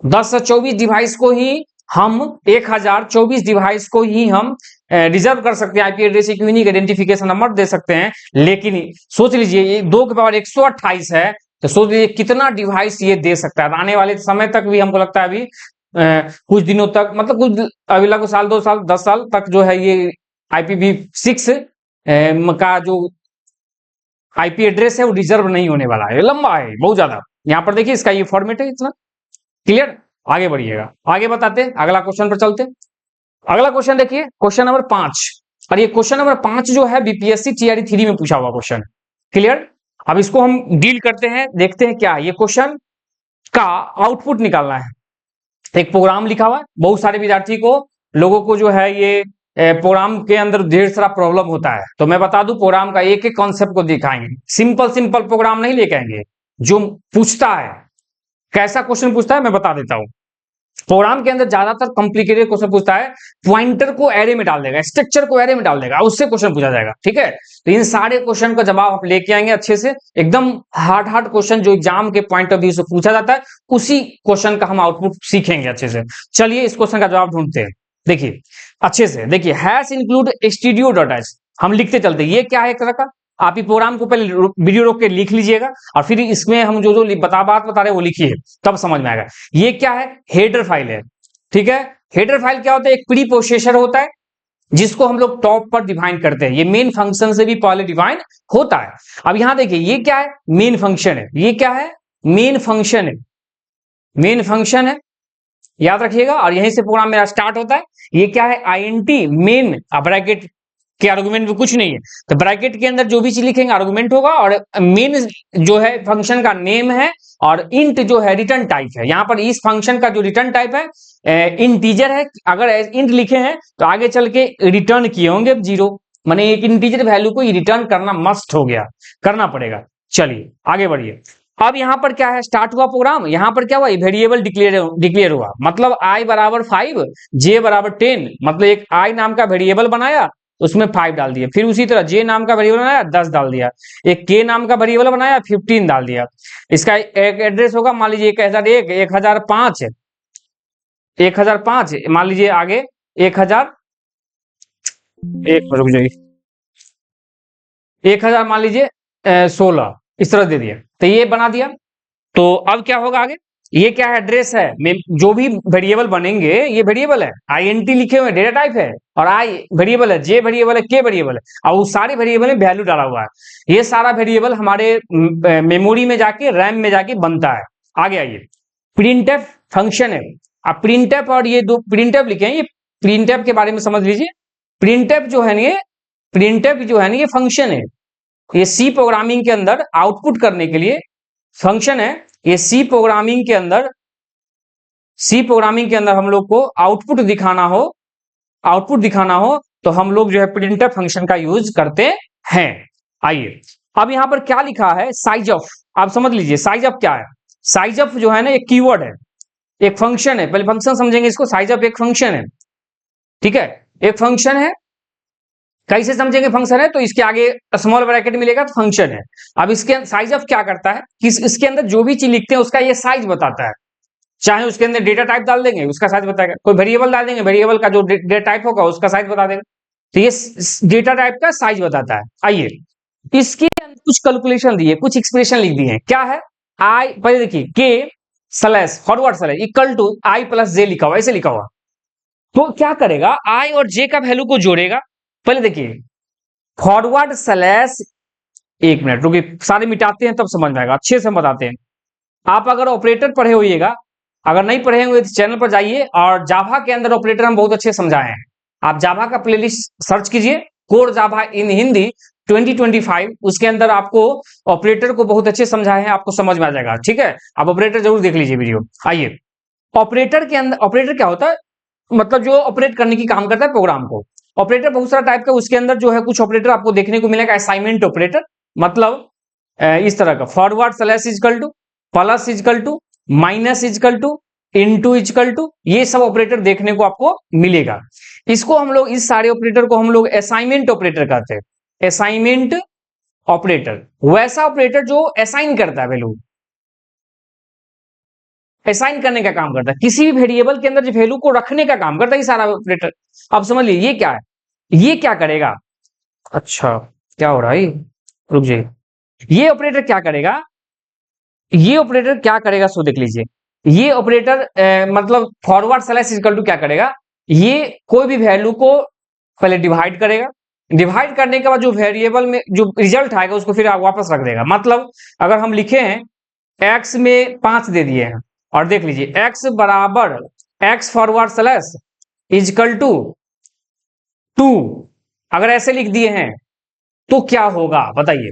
1024 डिवाइस को ही हम 1024 डिवाइस को ही हम रिजर्व कर सकते हैं, IP एड्रेस एक यूनिक आइडेंटिफिकेशन नंबर दे सकते हैं। लेकिन सोच लीजिए ये 2 के पावर 128 है, तो सोच लीजिए कितना डिवाइस ये दे सकता है। आने वाले समय तक भी हमको लगता है अभी कुछ दिनों तक, मतलब कुछ अभी लगभग साल 2 साल 10 साल तक जो है ये IPv6 का जो IP एड्रेस है वो रिजर्व नहीं होने वाला है, लंबा है बहुत ज्यादा। यहाँ पर देखिए इसका ये फॉर्मेट है इतना क्लियर। आगे बढ़िएगा, आगे बताते हैं, अगला क्वेश्चन पर चलते हैं। अगला क्वेश्चन देखिए, क्वेश्चन नंबर 5, और ये क्वेश्चन नंबर 5 जो है BPSC TRE 3 में पूछा हुआ क्वेश्चन, क्लियर। अब इसको हम डील करते हैं, देखते हैं क्या है ये क्वेश्चन का आउटपुट निकालना है। एक प्रोग्राम लिखा हुआ है, बहुत सारे विद्यार्थी को लोगों को जो है ये प्रोग्राम के अंदर ढेर सारा प्रॉब्लम होता है, तो मैं बता दूं प्रोग्राम का एक एक कॉन्सेप्ट को दिखाएंगे। सिंपल प्रोग्राम नहीं लेके आएंगे, जो पूछता है कैसा क्वेश्चन पूछता है मैं बता देता हूं। प्रोग्राम के अंदर ज्यादातर कॉम्प्लिकेटेड क्वेश्चन पूछता है, पॉइंटर को एरे में डाल देगा, स्ट्रक्चर को एरे में डाल देगा, उससे क्वेश्चन पूछा जाएगा। ठीक है, तो इन सारे क्वेश्चन का जवाब आप लेके आएंगे अच्छे से, एकदम हार्ड क्वेश्चन जो एग्जाम के पॉइंट ऑफ व्यू से पूछा जाता है, उसी क्वेश्चन का हम आउटपुट सीखेंगे अच्छे से। चलिए इस क्वेश्चन का जवाब ढूंढते हैं। देखिए अच्छे से देखिए, हैश इंक्लूड stdio.h, हम लिखते चलते, ये क्या है एक तरह का, आप ही प्रोग्राम को पहले वीडियो रोक के लिख लीजिएगा और फिर इसमें हम जो बात बता रहे हैं वो लिखिए, तब समझ में आएगा। ये क्या है, हेडर फाइल है। ठीक है, हेडर फाइल क्या होता है, एक प्री प्रोसेसर होता है जिसको हम लोग टॉप पर डिफाइन करते हैं, ये मेन फंक्शन से भी पहले डिफाइन होता है। अब यहां देखिए ये क्या है, मेन फंक्शन है, ये क्या है, मेन फंक्शन है, मेन फंक्शन है, याद रखिएगा। और यहीं से प्रोग्राम मेरा स्टार्ट होता है। ये क्या है, INT मेन ब्रैकेट कि आर्गुमेंट में कुछ नहीं है, तो ब्रैकेट के अंदर जो भी चीज लिखेंगे आर्गुमेंट होगा, और मेन जो है फंक्शन का नेम है, और इंट जो है रिटर्न टाइप है। यहां पर इस फंक्शन का जो रिटर्न टाइप है इंटीजर है। अगर इंट लिखे हैं तो आगे चल के रिटर्न किए होंगे जीरो, माने एक इंटीजर वैल्यू को रिटर्न करना मस्ट हो गया, करना पड़ेगा। चलिए आगे बढ़िए। अब यहां पर क्या है, स्टार्ट हुआ प्रोग्राम, यहां पर क्या हुआ, वेरिएबल डिक्लेयर हुआ, मतलब i बराबर 5, j बराबर 10, मतलब एक i नाम का वेरिएबल बनाया, उसमें 5 डाल दिया। फिर उसी तरह j नाम का वेरिएबल बनाया, 10 डाल दिया। एक k नाम का वेरिएबल बनाया, 15 डाल दिया। इसका एक एड्रेस होगा, मान लीजिए 1001, 1005, 1005, मान लीजिए आगे 1000, एक रुक जाइए, 1000 मान लीजिए 16, इस तरह दे दिया, तो ये बना दिया। तो अब क्या होगा आगे, ये क्या है, एड्रेस है, जो भी वेरिएबल बनेंगे ये वेरिएबल है, आईएनटी लिखे हुए डेटा टाइप है, और आई वेरिएबल है, जे वेरिएबल है, के वेरिएबल है, और उस सारे वेरिएबल में वैल्यू डाला हुआ है। ये सारा वेरिएबल हमारे मेमोरी में जाके, रैम में जाके बनता है। आगे आइए, प्रिंटफ फंक्शन है। अब प्रिंटफ और ये दो प्रिंटफ लिखे हैं, ये प्रिंटफ के बारे में समझ लीजिए। प्रिंटफ जो है ना, ये प्रिंटफ जो है ना, ये फंक्शन है, ये सी प्रोग्रामिंग के अंदर आउटपुट करने के लिए फंक्शन है। ये सी प्रोग्रामिंग के अंदर हम लोग को आउटपुट दिखाना हो तो हम लोग जो है प्रिंटफ फंक्शन का यूज करते हैं। आइए, अब यहां पर क्या लिखा है, साइज ऑफ, आप समझ लीजिए साइज ऑफ क्या है। साइज ऑफ जो है ना, एक कीवर्ड है, एक फंक्शन है। पहले फंक्शन समझेंगे इसको, साइज ऑफ एक फंक्शन है, ठीक है, एक फंक्शन है। कैसे समझेंगे फंक्शन है, तो इसके आगे स्मॉल ब्रैकेट मिलेगा तो फंक्शन है। अब इसके साइज ऑफ क्या करता है कि इसके अंदर जो भी चीज लिखते हैं उसका ये साइज बताता है। चाहे उसके अंदर डेटा टाइप डाल देंगे उसका साइज बताएगा, कोई वेरिएबल डाल देंगे, वेरिएबल का जो डेटा टाइप होगा उसका साइज बता देगा। तो ये डेटा टाइप का साइज बताता है। आइए, इसके अंदर कुछ कैलकुलेशन दिए, कुछ एक्सप्रेशन लिख दिए हैं। क्या है, आई, पहले देखिए, K slash forward slash equal to I plus J लिखा हुआ, ऐसे लिखा हुआ। तो क्या करेगा, आई और जे का वैल्यू को जोड़ेगा। पहले देखिए, फॉरवर्ड स्लैश, एक मिनट रुकिए, सारे मिटाते हैं तब समझ में आएगा, अच्छे से बताते हैं। आप अगर ऑपरेटर पढ़े होइएगा, अगर नहीं पढ़े होंगे तो चैनल पर जाइए, और जावा के अंदर ऑपरेटर हम बहुत अच्छे समझाए हैं। आप जावा का प्लेलिस्ट सर्च कीजिए, कोर जावा इन हिंदी 2025, उसके अंदर आपको ऑपरेटर को बहुत अच्छे समझाए हैं, आपको समझ में आ जाएगा। ठीक है, आप ऑपरेटर जरूर देख लीजिए वीडियो। आइए, ऑपरेटर के अंदर, ऑपरेटर क्या होता है, मतलब जो ऑपरेट करने की काम करता है प्रोग्राम को। ऑपरेटर बहुत सारा टाइप का, उसके अंदर जो है कुछ ऑपरेटर आपको देखने को मिलेगा। असाइनमेंट ऑपरेटर, मतलब इस तरह का, forward slash equal to, plus equal to, minus equal to, into equal to, ये सब ऑपरेटर देखने को आपको मिलेगा। इसको हम लोग, इस सारे ऑपरेटर को हम लोग असाइनमेंट ऑपरेटर कहते हैं। असाइनमेंट ऑपरेटर वैसा ऑपरेटर जो असाइन करता है वैल्यू, असाइन करने का काम करता है, किसी भी वेरिएबल के अंदर जो वैल्यू को रखने का काम करता है, ये सारा ऑपरेटर। अब समझ लीजिए ये क्या है, ये क्या करेगा। अच्छा, क्या हो रहा है, रुक जाइए। ये ऑपरेटर क्या करेगा, ये ऑपरेटर क्या करेगा, सो देख लीजिए। ये ऑपरेटर मतलब फॉरवर्ड स्लैश इक्वल टू क्या करेगा, ये कोई भी वैल्यू को पहले डिवाइड करेगा, डिवाइड करने के बाद जो वेरिएबल में जो रिजल्ट आएगा उसको फिर वापस रख देगा। मतलब अगर हम लिखे हैं x में 5 दे दिए हैं, और देख लीजिए x बराबर x forward slash equal to 2, अगर ऐसे लिख दिए हैं तो क्या होगा बताइए।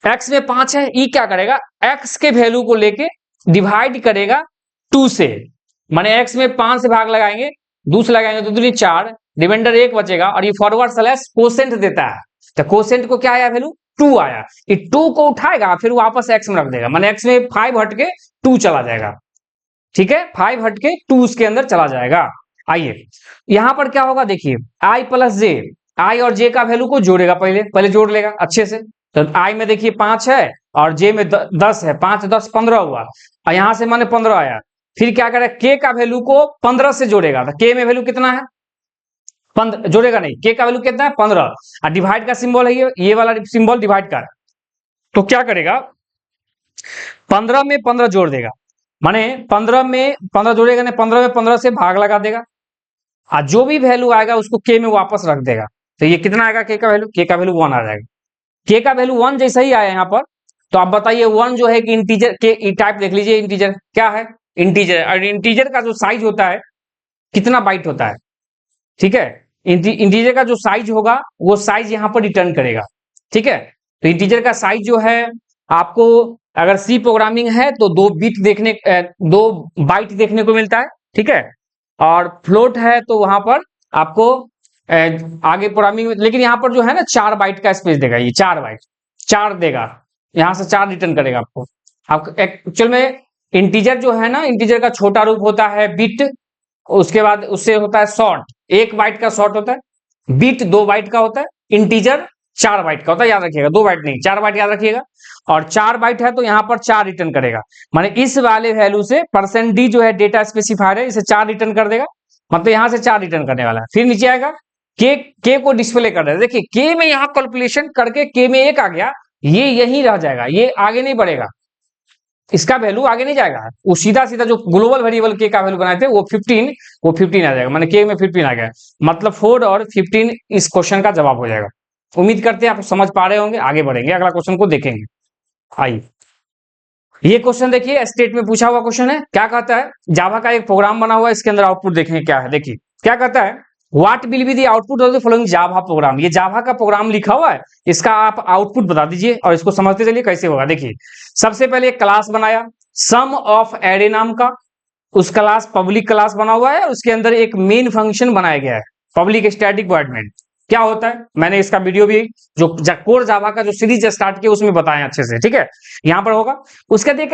x में 5 है, ई क्या करेगा, x के वैल्यू को लेके डिवाइड करेगा 2 से, माने x में 5 से भाग लगाएंगे, 2 से लगाएंगे तो 2 4, रिमाइंडर 1 बचेगा, और ये फॉरवर्ड स्लैश कोसेंट देता है। तो कोसेंट को क्या आया वैल्यू, 2 आया। ये 2 को उठाएगा फिर वापस x में रख देगा, माने x में 5 हट के 2 चला जाएगा। ठीक है, 5 हट के 2 उसके अंदर चला जाएगा। आइए, यहां पर क्या होगा, देखिए i प्लस जे, आई और जे का वैल्यू को जोड़ेगा, पहले जोड़ लेगा अच्छे से। तो i में देखिए 5 है और j में 10 है, 5 10 15 हुआ, और यहां से माने 15 आया। फिर क्या करेगा, k का वैल्यू को 15 से जोड़ेगा, तो k में वैल्यू कितना है, 15 जोड़ेगा नहीं, k का वैल्यू कितना है 15, और डिवाइड का सिंबल है ये वाला सिंबल डिवाइड का। तो क्या करेगा, 15 में 15 जोड़ देगा, माने 15 में 15 जोड़ेगा नहीं, 15 में 15 से भाग लगा देगा, और जो भी वैल्यू आएगा उसको k में वापस रख देगा। तो ये कितना आएगा, k का वैल्यू, k का वैल्यू 1 आ जाएगा। k का वैल्यू 1 जैसा ही आया यहाँ पर, तो आप बताइए 1 जो है कि इंटीजर, के टाइप देख लीजिए, इंटीजर क्या है, इंटीजर, और इंटीजर का जो साइज होता है कितना बाइट होता है, ठीक है, इंटीजर का जो साइज होगा वो साइज यहाँ पर रिटर्न करेगा, ठीक है। तो इंटीजर का साइज जो है आपको, अगर सी प्रोग्रामिंग है तो 2 बाइट देखने को मिलता है, ठीक है। और फ्लोट है तो वहां पर आपको आगे प्रोग्रामिंग, लेकिन यहाँ पर जो है ना 4 बाइट का स्पेस देगा, ये 4 बाइट 4 देगा, यहाँ से 4 रिटर्न करेगा आपको एक्चुअल में इंटीजर जो है ना, इंटीजर का छोटा रूप होता है बिट, उसके बाद उससे होता है शॉर्ट, 1 बाइट का शॉर्ट होता है, बिट 2 बाइट का होता है, इंटीजर 4 बाइट का होता है, याद रखिएगा, 2 बाइट नहीं 4 बाइट याद रखिएगा। और 4 बाइट है तो यहाँ पर 4 रिटर्न करेगा, माने इस वाले वैल्यू से %d जो है डेटा स्पेसिफायर है, इसे 4 रिटर्न कर देगा, मतलब यहाँ से 4 रिटर्न करने वाला है। फिर नीचे आएगा के को डिस्प्ले कर रहा है, देखिए के में यहाँ कैलकुलेशन करके के में 1 आ गया, ये यही रह जाएगा, ये आगे नहीं बढ़ेगा, इसका वैल्यू आगे नहीं जाएगा, वो सीधा सीधा जो ग्लोबल वेरिएबल के का वैल्यू बनाए थे वो 15 आ जाएगा, माने के में 15 आ गया, मतलब 4 और 15 इस क्वेश्चन का जवाब हो जाएगा। उम्मीद करते हैं आप समझ पा रहे होंगे, आगे बढ़ेंगे, अगला क्वेश्चन को देखेंगे। आइए ये क्वेश्चन देखिए, स्टेट में पूछा हुआ क्वेश्चन है, क्या कहता है, जावा का एक प्रोग्राम बना हुआ है, इसके अंदर आउटपुट देखेंगे क्या है। देखिए क्या कहता है, what will be the output of the following Java program, ये जावा का प्रोग्राम लिखा हुआ है, इसका आप आउटपुट बता दीजिए और इसको समझते चलिए कैसे होगा। देखिए सबसे पहले एक क्लास बनाया सम ऑफ एरे नाम का, उस क्लास पब्लिक क्लास बना हुआ है, उसके अंदर एक मेन फंक्शन बनाया गया है पब्लिक स्टैटिक वॉइड मेन। क्या होता है, मैंने इसका वीडियो भी जो कोर जावा का जो सीरीज स्टार्ट किया उसमें बताया अच्छे से, ठीक है, यहाँ पर होगा। उसके बाद एक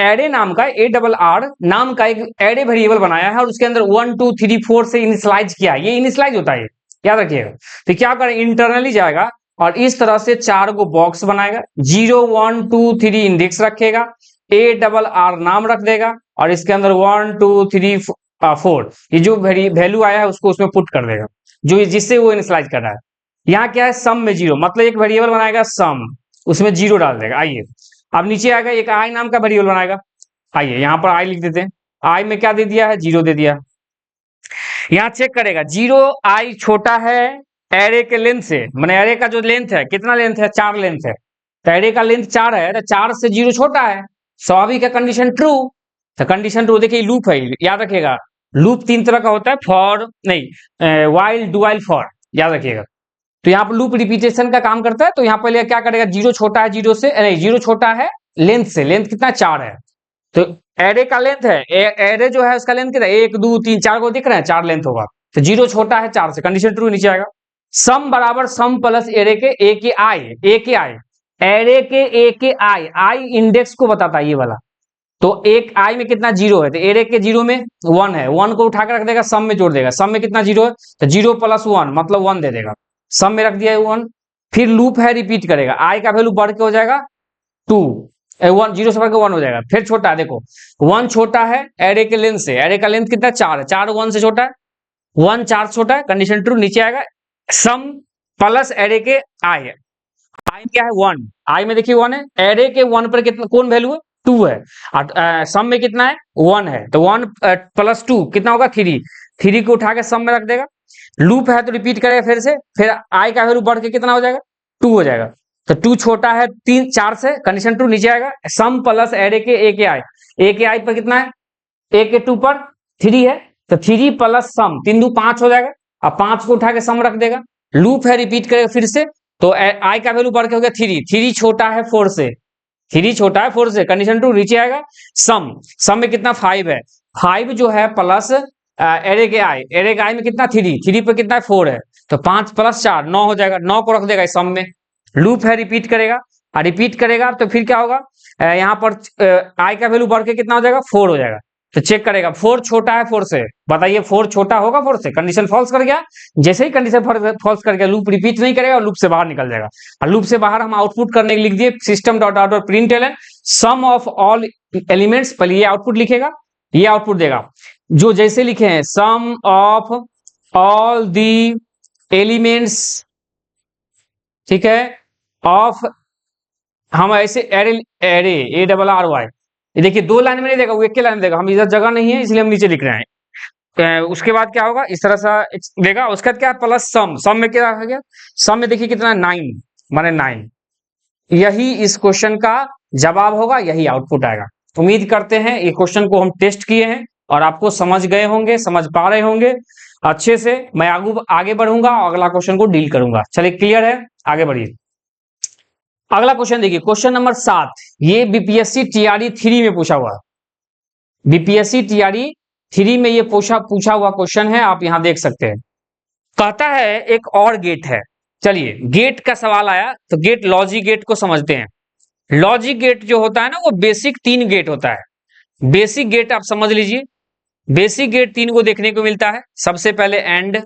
एरे नाम का ARR नाम का एक एरे वेरिएबल बनाया है और उसके अंदर 1 2 3 4 से इनिशियलाइज किया, ये इनिशियलाइज होता है, याद रखिएगा। तो क्या करें, इंटरनली जाएगा और इस तरह से 4 को बॉक्स बनाएगा, 0 1 2 3 इंडेक्स रखेगा, ARR नाम रख देगा और इसके अंदर 1 2 3 4 ये जो वैल्यू आया है उसको उसमें पुट कर देगा, जो जिससे वो इनिशियलाइज कर रहा है। यहाँ क्या है, सम में 0, मतलब एक वेरिएबल बनाएगा सम, उसमें 0 डाल देगा। आइए अब नीचे आएगा, एक आई नाम का वेरिएबल बनाएगा, आइए यहाँ पर आई लिख देते हैं, आई में क्या दे दिया है, 0 दे दिया। यहाँ चेक करेगा 0 आई छोटा है एरे के लेंथ से, मैंने एरे का जो लेंथ है, कितना लेंथ है, 4 लेंथ है, तो एरे का लेंथ 4 है, तो 4 से 0 छोटा है, स्वाभाविक है कंडीशन ट्रू। तो कंडीशन ट्रू, देखिए लूप है, याद रखिएगा लूप 3 तरह का होता है, फॉर नहीं वाइल डू वाइल फॉर, याद रखिएगा। तो यहाँ पर लूप रिपीटेशन का काम करता है, तो यहाँ पहले क्या करेगा, 0 छोटा है 0 से, नहीं 0 छोटा है लेंथ से, लेंथ कितना 4 है, तो एरे का लेंथ है, एरे जो है उसका लेंथ कितना 1 2 3 4 को दिख रहा है, 4 लेंथ होगा, तो 0 छोटा है 4 से, कंडीशन ट्रू, नीचे आएगा सम बराबर सम प्लस एरे के ए के आई, एरे के ए के आई इंडेक्स को बताता है ये वाला, तो एक आई में कितना 0 है, तो एरे के 0 में 1 है, 1 को उठा के रख देगा, सम में जोड़ देगा, सम में कितना 0 है, तो 0 + 1 मतलब 1 दे देगा, सम में रख दिया है 1। फिर लूप है, रिपीट करेगा, आई का वैल्यू बढ़ के हो जाएगा 2, 1 0 से बढ़ के 1 हो जाएगा। फिर छोटा है, देखो 1 छोटा है एरे के लेंथ से, एरे का लेंथ कितना 4 है, 4 1 से छोटा है, 1 4 से छोटा है, कंडीशन ट्रू, नीचे आएगा सम प्लस एरे के आई है, आई क्या है 1, आई में देखिए 1 है, एरे के 1 पर कितना कौन वैल्यू है 2 है, और सम में कितना है 1 है, तो 1 + 2 कितना होगा 3, 3 को उठा के सम में रख देगा, लूप है तो रिपीट करेगा फिर से, फिर आई का वैल्यू बढ़ के कितना हो जाएगा 2 हो जाएगा, तो 2 छोटा है 3 4 से, कंडीशन ट्रू, नीचे आएगा सम प्लस एरे के ए के आई पर कितना है, ए के 2 पर 3 है, तो 3 + सम 3 2 5 हो जाएगा, अब 5 को उठा के सम रख देगा, लूप है रिपीट करेगा फिर से, तो आई का वैल्यू बढ़ के हो गया 3 छोटा है 4 से, 3 छोटा है 4 से, कंडीशन ट्रू, नीचे आएगा सम में कितना 5 है, 5 जो है प्लस एरे के आई में कितना 3 पर कितना 4 है, तो 5 + 4 9 हो जाएगा, 9 को रख देगा इस सम में, लूप है रिपीट करेगा, और रिपीट करेगा तो फिर क्या होगा, यहाँ पर आई का वैल्यू बढ़ के कितना हो जाएगा 4 हो जाएगा, तो चेक करेगा 4 छोटा है 4 से, बताइए 4 छोटा होगा 4 से, कंडीशन फॉल्स कर गया, जैसे ही कंडीशन फॉल्स कर गया लूप रिपीट नहीं करेगा, लूप से बाहर निकल जाएगा, और लूप से बाहर हम आउटपुट करने के लिख दिए system dot out println sum of all elements, पहले ये आउटपुट लिखेगा, ये आउटपुट देगा, जो जैसे लिखे हैं सम ऑफ ऑल दी एलिमेंट्स, ठीक है, ऑफ, हम ऐसे एरे ARRY, ये देखिए 2 लाइन में नहीं देगा, वो एक लाइन में देगा, हम इधर जगह नहीं है इसलिए हम नीचे लिख रहे हैं। उसके बाद क्या होगा, इस तरह से देगा, उसके बाद क्या प्लस सम में क्या आ गया, सम में देखिए कितना 9 माने 9, यही इस क्वेश्चन का जवाब होगा, यही आउटपुट आएगा। उम्मीद करते हैं ये क्वेश्चन को हम टेस्ट किए हैं और आपको समझ गए होंगे, समझ पा रहे होंगे, अच्छे से मैं आगे बढ़ूंगा और अगला क्वेश्चन को डील करूंगा। चलिए क्लियर है, आगे बढ़िए। अगला क्वेश्चन देखिए, क्वेश्चन नंबर 7, ये बीपीएससी टीआरई 3 में पूछा हुआ, बीपीएससी टीआरई 3 में ये पूछा हुआ क्वेश्चन है, आप यहां देख सकते हैं। कहता है एक और गेट है। चलिए गेट का सवाल आया तो गेट, लॉजिक गेट को समझते हैं। लॉजिक गेट जो होता है ना, वो बेसिक 3 गेट होता है। बेसिक गेट आप समझ लीजिए, बेसिक गेट 3 को देखने को मिलता है। सबसे पहले एंड,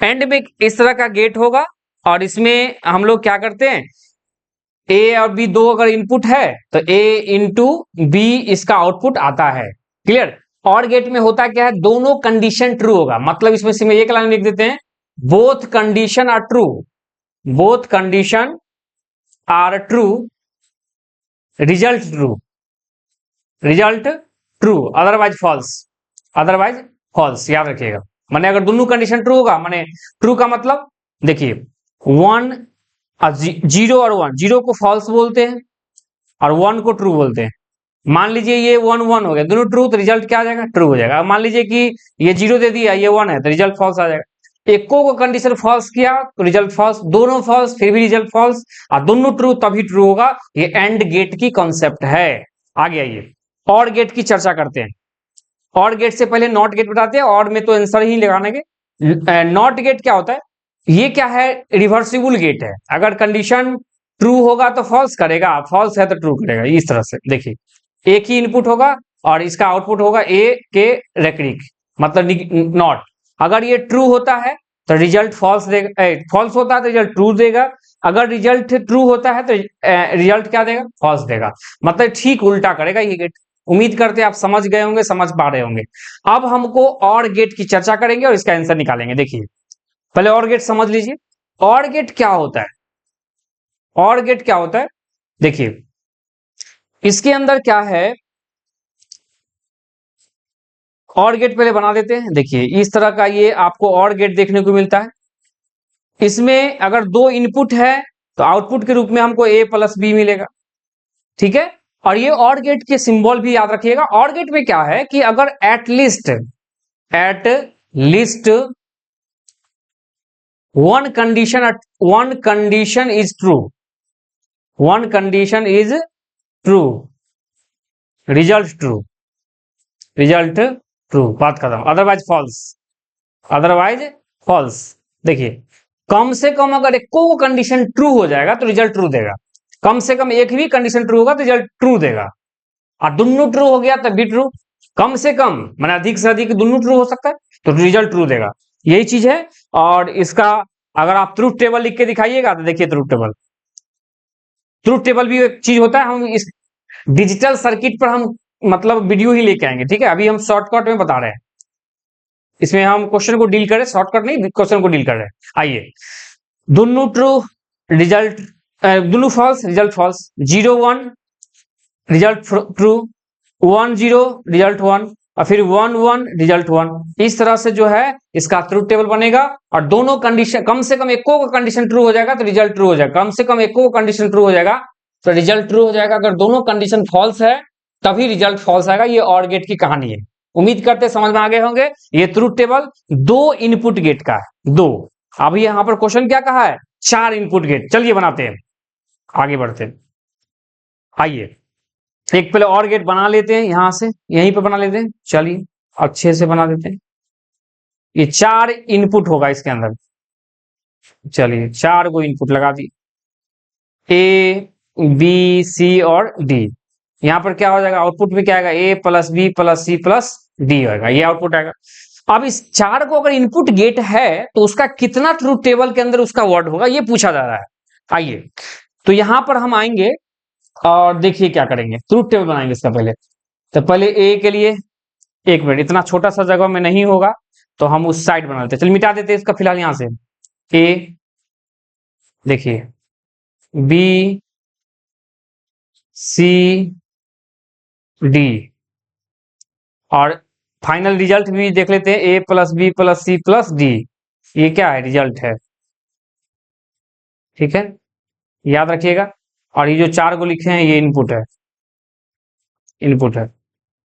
एंड में इस तरह का गेट होगा और इसमें हम लोग क्या करते हैं, ए और बी दो अगर इनपुट है तो ए इंटू बी इसका आउटपुट आता है। क्लियर। और गेट में होता क्या है, दोनों कंडीशन ट्रू होगा, मतलब इसमें सिर्फ एक लाइन लिख देते हैं, both condition are true, both condition are true, result true, result true, otherwise false, otherwise false, याद रखिएगा। माने अगर दोनों कंडीशन ट्रू होगा, माने ट्रू का मतलब देखिए 1 0 और 1, 0 को फॉल्स बोलते हैं और 1 को ट्रू बोलते हैं। मान लीजिए ये 1 1 हो गया, दोनों ट्रू, तो रिजल्ट क्या आ जाएगा, ट्रू हो जाएगा। मान लीजिए कि ये 0 दे दिया, ये 1 है, तो रिजल्ट फॉल्स आ जाएगा। एको को कंडीशन फॉल्स किया तो रिजल्ट फॉल्स, दोनों फॉल्स फिर भी रिजल्ट फॉल्स, और दोनों ट्रू तभी ट्रू होगा। ये एंड गेट की कॉन्सेप्ट है। आगे आइए, और गेट की चर्चा करते हैं। और गेट से पहले नॉट गेट बताते हैं, और में तो आंसर ही लगाने के। नॉट गेट क्या होता है, ये क्या है, रिवर्सिबल गेट है। अगर कंडीशन ट्रू होगा तो फॉल्स करेगा, फॉल्स है तो ट्रू करेगा। इस तरह से देखिए, एक ही इनपुट होगा और इसका आउटपुट होगा ए के रेक्रिक, मतलब नॉट। अगर ये ट्रू होता है तो रिजल्ट फॉल्स देगा, फॉल्स होता है तो रिजल्ट ट्रू देगा। अगर रिजल्ट ट्रू होता है तो रिजल्ट क्या देगा, फॉल्स देगा। मतलब ठीक उल्टा करेगा ये गेट। उम्मीद करते हैं आप समझ गए होंगे, समझ पा रहे होंगे। अब हमको और गेट की चर्चा करेंगे और इसका आंसर निकालेंगे। देखिए पहले और गेट समझ लीजिए। और गेट क्या होता है, और गेट क्या होता है, देखिए इसके अंदर क्या है। और गेट पहले बना देते हैं। देखिए इस तरह का ये आपको और गेट देखने को मिलता है। इसमें अगर दो इनपुट है तो आउटपुट के रूप में हमको ए प्लस बी मिलेगा, ठीक है। और ये और गेट के सिंबल भी याद रखिएगा। और गेट में क्या है कि अगर at least one condition is true, one condition is true, result true, result true, बात खत्म। Otherwise false, otherwise false. देखिए कम से कम अगर एक को कंडीशन ट्रू हो जाएगा तो रिजल्ट ट्रू देगा। कम से कम एक भी कंडीशन ट्रू होगा तो रिजल्ट ट्रू देगा। और दोनों ट्रू हो गया तब भी ट्रू। कम से कम माने अधिक से अधिक दोनों ट्रू हो सकता है तो रिजल्ट ट्रू देगा। यही चीज है। और इसका अगर आप ट्रूथ टेबल लिख के दिखाइएगा तो देखिए ट्रूथ टेबल, ट्रूथ टेबल भी एक चीज होता है। हम इस डिजिटल सर्किट पर हम मतलब वीडियो ही लेके आएंगे, ठीक है। अभी हम शॉर्टकट में बता रहे हैं, इसमें हम क्वेश्चन को डील करें, शॉर्टकट नहीं, क्वेश्चन को डील कर रहे हैं। आइए, दोनों ट्रू रिजल्ट, दोनों false result false, 0 1 result true, 1 0 result 1, और फिर 1 1 रिजल्ट 1। इस तरह से जो है इसका ट्रूथ टेबल बनेगा। और दोनों कंडीशन, कम से कम एको का कंडीशन ट्रू हो जाएगा तो रिजल्ट ट्रू हो जाएगा, कम से कम एको का कंडीशन ट्रू हो जाएगा तो रिजल्ट ट्रू हो जाएगा। अगर दोनों कंडीशन फॉल्स है तभी रिजल्ट फॉल्स आएगा। ये और गेट की कहानी है। उम्मीद करते समझ में आ गए होंगे। ये ट्रूथ टेबल दो इनपुट गेट का है, दो। अभी यहां पर क्वेश्चन क्या कहा है, 4 इनपुट गेट। चलिए बनाते हैं, आगे बढ़ते हैं। आइए एक पहले और गेट बना लेते हैं, यहां से यहीं पे बना लेते हैं। चलिए अच्छे से बना देते हैं। ये 4 इनपुट होगा इसके अंदर। चलिए 4 को इनपुट लगा दी, ए बी सी और डी। यहां पर क्या हो जाएगा, आउटपुट में क्या आएगा, A plus B plus C plus D आएगा, ये आउटपुट आएगा। अब इस 4 को अगर इनपुट गेट है तो उसका कितना ट्रूथ टेबल के अंदर उसका वर्ड होगा, ये पूछा जा रहा है। आइए तो यहां पर हम आएंगे और देखिए क्या करेंगे, ट्रूथ टेबल बनाएंगे इसका पहले। तो पहले ए के लिए, एक मिनट, इतना छोटा सा जगह में नहीं होगा तो हम उस साइड बना लेते हैं। चलिए मिटा देते हैं इसका फिलहाल यहां से। ए देखिए, बी सी डी, और फाइनल रिजल्ट भी देख लेते हैं, A plus B plus C plus D. ये क्या है, रिजल्ट है, ठीक है, याद रखिएगा। और ये जो 4 को लिखे हैं ये इनपुट है, इनपुट है,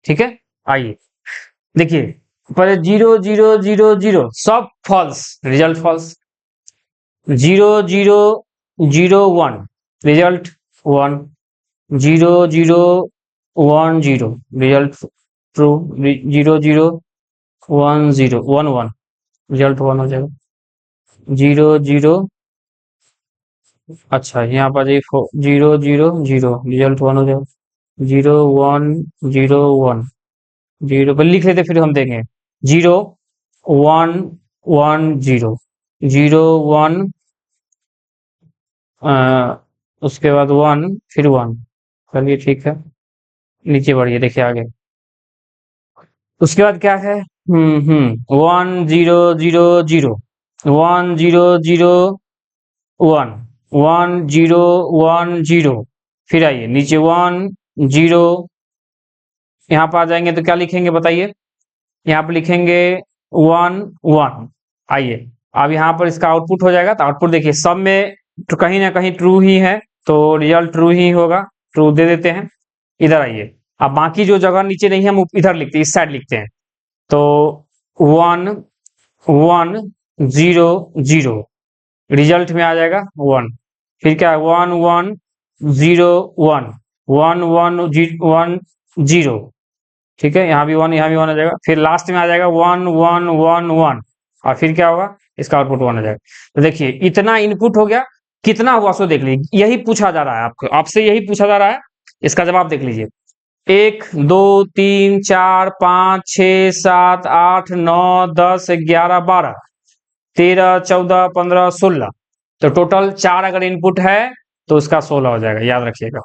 ठीक है। आइए देखिए पर 0 0 0 0 सब false, result false. 0 0 0 1 result 1, 0 0 1 0 result true, 0 0 1 0 1 1 result 1 हो जाएगा। 0 0 अच्छा यहाँ पर देखो 0 0 0 रिजल्ट 1 हो जाएगा। 0 1 0 1 0 पर लिख लेते फिर हम देंगे। 0 1 1 0 0 1 उसके बाद 1 फिर 1। चलिए ठीक है, नीचे बढ़िए देखिए आगे। उसके बाद क्या है? 1 0 0 0 1 0 0 1 1 0 1 0 फिर आइए नीचे 1 0। यहाँ पर आ जाएंगे तो क्या लिखेंगे बताइए? यहाँ पर लिखेंगे 1 1। आइए अब यहाँ पर इसका आउटपुट हो जाएगा, तो आउटपुट देखिए सब में तो कहीं ना कहीं ट्रू ही है, तो रिजल्ट ट्रू ही होगा, ट्रू दे देते हैं। इधर आइए, अब बाकी जो जगह नीचे नहीं है हम इधर लिखते हैं, इस साइड लिखते हैं। तो 1 1 0 0 रिजल्ट में आ जाएगा 1। फिर क्या 1 1 0 1 1 1 1 0, ठीक है, यहाँ भी 1 यहाँ भी 1 आ जाएगा। फिर लास्ट में आ जाएगा 1 1 1 1 और फिर क्या होगा? इसका आउटपुट 1 आ जाएगा। तो देखिए इतना इनपुट हो गया, कितना हुआ सो देख लीजिए, यही पूछा जा रहा है आपको, आपसे यही पूछा जा रहा है। इसका जवाब देख लीजिए, 1 2 3 4 5 6 7 8 9 10 11 12 13 14 15 16, तो टोटल 4 अगर इनपुट है तो उसका 16 हो जाएगा, याद रखिएगा।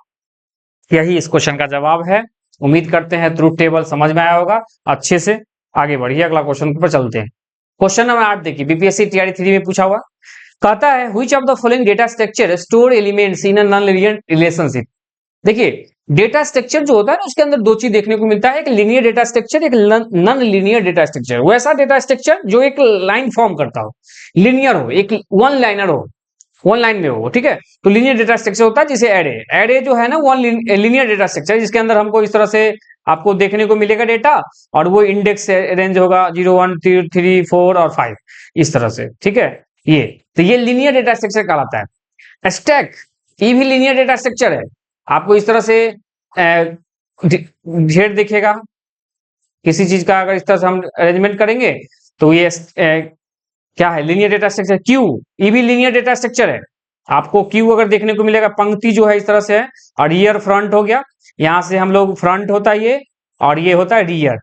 यही इस क्वेश्चन का जवाब है। उम्मीद करते हैं ट्रुथ टेबल समझ में आया होगा अच्छे से। आगे बढ़िए, अगला क्वेश्चन पर चलते हैं। क्वेश्चन नंबर 8 देखिए, बीपीएससी टीआरई 3 में पूछा हुआ, कहता है which of the following data structure store elements in a non linear relationship. देखिए डेटा स्ट्रक्चर जो होता है ना, उसके अंदर दो चीज देखने को मिलता है, एक लीनियर डेटा स्ट्रक्चर, एक नॉन लीनियर डेटा स्ट्रक्चर। वैसा डेटा स्ट्रक्चर जो एक लाइन फॉर्म करता हो, लीनियर हो, एक वन लाइनर हो, वन लाइन में हो, ठीक है, तो लीनियर डेटा स्ट्रक्चर होता है। जिसे एरे, एरे जो है ना वन लीनियर डेटा स्ट्रक्चर, जिसके अंदर हमको इस तरह से आपको देखने को मिलेगा डेटा, और वो इंडेक्स रेंज होगा 0 1 3 4 और 5 इस तरह से, ठीक है। ये तो ये लीनियर डेटा स्ट्रक्चर कहलाता है। स्टैक ये भी लीनियर डेटा स्ट्रक्चर है, आपको इस तरह से ढेर दिखेगा किसी चीज का, अगर इस तरह से हम अरेंजमेंट करेंगे तो ये क्या है? Linear data structure. क्यू ये भी लीनियर डेटा स्ट्रक्चर है, आपको क्यू अगर देखने को मिलेगा, पंक्ति जो है इस तरह से है, और रियर फ्रंट हो गया, यहां से हम लोग फ्रंट होता है ये, और ये होता है रियर,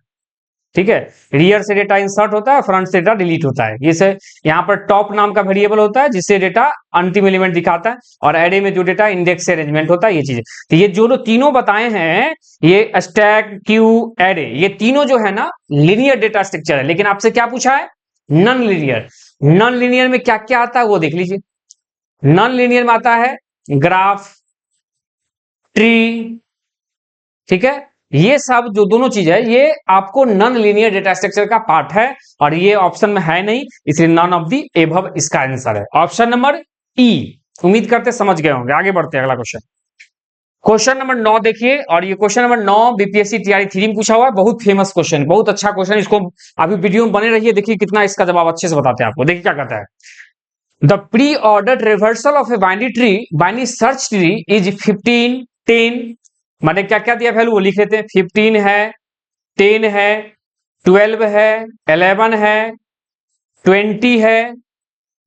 ठीक है। रियर से डेटा इंसर्ट होता है, फ्रंट से डेटा डिलीट होता है। ये से यहाँ पर टॉप नाम का वेरिएबल होता है जिससे डेटा अंतिम एलिमेंट दिखाता है, और एरे में जो डेटा इंडेक्स से अरेंजमेंट होता है, ये चीजें। तो ये जो तीनों बताए हैं, ये स्टैक क्यू एरे, ये तीनों जो है ना लीनियर डेटा स्ट्रक्चर है। लेकिन आपसे क्या पूछा है? Non linear. नॉन लीनियर में क्या क्या आता है वो देख लीजिए। नॉन लीनियर में आता है ग्राफ, ट्री, ठीक है, ये सब जो दोनों चीज है ये आपको नॉन लीनियर डेटा स्ट्रक्चर का पार्ट है, और ये ऑप्शन में है नहीं, इसलिए नॉन ऑफ दी एबव इसका आंसर है ऑप्शन नंबर ई। उम्मीद करते समझ गए होंगे। आगे बढ़ते हैं, अगला क्वेश्चन, क्वेश्चन नंबर 9 देखिए, और ये क्वेश्चन नंबर 9 बीपीएससी टीआरई 3 में पूछा हुआ है। बहुत फेमस क्वेश्चन, बहुत अच्छा क्वेश्चन, इसको अभी वीडियो में बने रहिए, देखिए कितना इसका जवाब अच्छे से बताते हैं आपको। देखिए क्या कहता है, the pre order reversal of a binary tree, binary search tree is 15 10, मैंने क्या क्या दिया वैल्यू वो लिख लेते हैं। 15 है, 10 है, 12 है, 11 है, 20 है,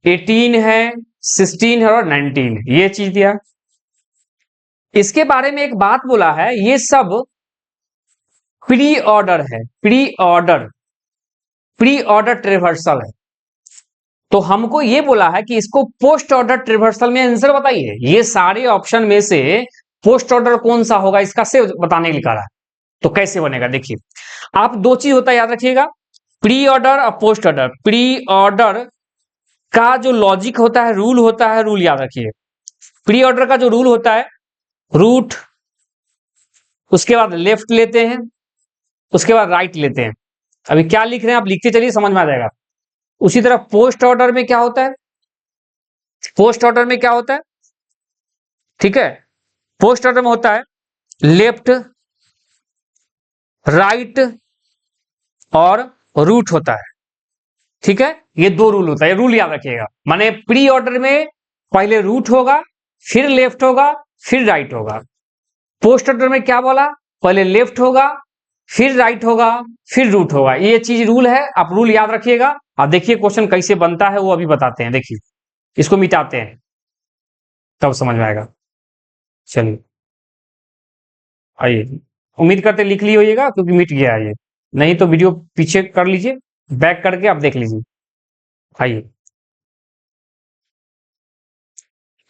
18 है, 16 है और 19, ये चीज दिया। इसके बारे में एक बात बोला है, ये सब प्री ऑर्डर है, प्री ऑर्डर, प्री ऑर्डर ट्रिवर्सल है। तो हमको ये बोला है कि इसको पोस्ट ऑर्डर ट्रिवर्सल में आंसर बताइए। ये सारे ऑप्शन में से पोस्ट ऑर्डर कौन सा होगा, इसका से बताने के लिए कहा है। तो कैसे बनेगा देखिए, आप दो चीज होता है याद रखिएगा, प्री ऑर्डर और पोस्ट ऑर्डर। प्री ऑर्डर का जो लॉजिक होता है, रूल होता है, रूल याद रखिए। प्री ऑर्डर का जो रूल होता है, रूट, उसके बाद लेफ्ट लेते हैं, उसके बाद राइट लेते हैं। अभी क्या लिख रहे हैं आप लिखते चलिए, समझ में आ जाएगा। उसी तरह पोस्ट ऑर्डर में क्या होता है, पोस्ट ऑर्डर में क्या होता है, ठीक है, पोस्ट ऑर्डर में होता है लेफ्ट, राइट और रूट होता है। ठीक है, ये दो रूल होता है, रूल याद रखिएगा। माने प्री ऑर्डर में पहले रूट होगा, फिर लेफ्ट होगा, फिर राइट होगा। पोस्ट ऑर्डर में क्या बोला, पहले लेफ्ट होगा, फिर राइट होगा, फिर रूट होगा। ये चीज रूल है, आप रूल याद रखिएगा। आप देखिए क्वेश्चन कैसे बनता है वो अभी बताते हैं। देखिए इसको मिटाते हैं तब समझ में आएगा। चलिए आइए, उम्मीद करते लिख ली होइएगा क्योंकि मिट गया है ये, नहीं तो वीडियो पीछे कर लीजिए, बैक करके आप देख लीजिए। आइए,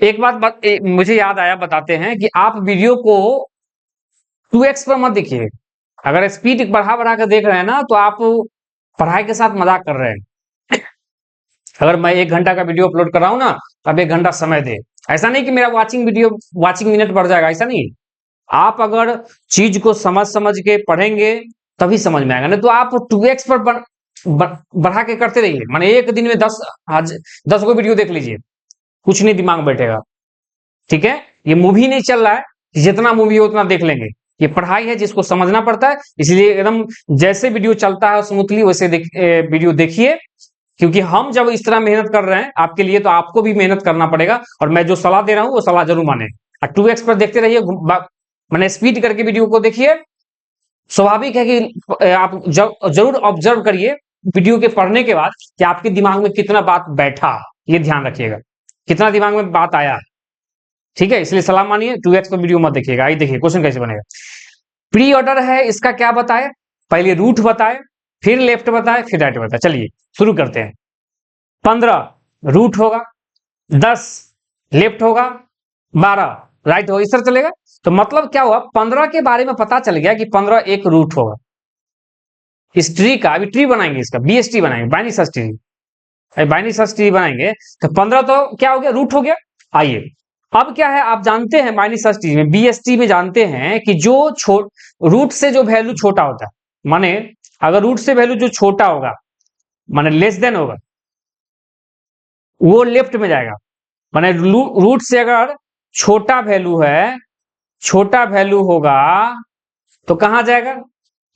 एक बात मुझे याद आया, बताते हैं कि आप वीडियो को 2x पर मत देखिए। अगर स्पीड बढ़ा बढ़ा कर देख रहे हैं ना तो आप पढ़ाई के साथ मजाक कर रहे हैं। अगर मैं 1 घंटा का वीडियो अपलोड कर रहा हूं ना, तब 1 घंटा समय दे। ऐसा नहीं कि मेरा वाचिंग मिनट बढ़ जाएगा, ऐसा नहीं। आप अगर चीज को समझ समझ के पढ़ेंगे तभी समझ में आएगा, नहीं तो आप 2x पर बढ़ा के करते रहिए। माने एक दिन में 10 गो वीडियो देख लीजिए, कुछ नहीं दिमाग में बैठेगा। ठीक है, ये मूवी नहीं चल रहा है, जितना मूवी हो उतना देख लेंगे। ये पढ़ाई है जिसको समझना पड़ता है, इसलिए एकदम जैसे वीडियो चलता है स्मूथली वैसे वीडियो देखिए। क्योंकि हम जब इस तरह मेहनत कर रहे हैं आपके लिए, तो आपको भी मेहनत करना पड़ेगा। और मैं जो सलाह दे रहा हूं वो सलाह जरूर माने। 2x पर देखते रहिए, मैंने स्पीड करके वीडियो को देखिए। स्वाभाविक है कि आप जरूर ऑब्जर्व करिए वीडियो के पढ़ने के बाद कि आपके दिमाग में कितना बात बैठा, ये ध्यान रखिएगा, कितना दिमाग में बात आया। ठीक है, इसलिए सलाह मानिए, 2x पर वीडियो मत देखिएगा। आइए देखिए क्वेश्चन कैसे बनेगा। प्री ऑर्डर है, इसका क्या बताए, पहले रूट बताए, फिर लेफ्ट बताए, फिर राइट बताए। चलिए शुरू करते हैं। 15 रूट होगा, 10 लेफ्ट होगा, 12 राइट होगा, इस तरह चलेगा। तो मतलब क्या हुआ, 15 के बारे में पता चल गया कि 15 एक रूट होगा। इस ट्री का अभी ट्री बनाएंगे, इसका BST बनाएंगे, binary search tree. Binary search tree बनाएंगे तो 15 तो क्या हो गया, रूट हो गया। आइए अब क्या है, आप जानते हैं बाइनरी सर्च ट्री में, BST में जानते हैं कि जो रूट से जो वैल्यू छोटा होता है, माने अगर रूट से वैल्यू जो छोटा होगा, माने लेस देन होगा, वो लेफ्ट में जाएगा। माने रूट से अगर छोटा वैल्यू है, छोटा वैल्यू होगा तो कहां जाएगा,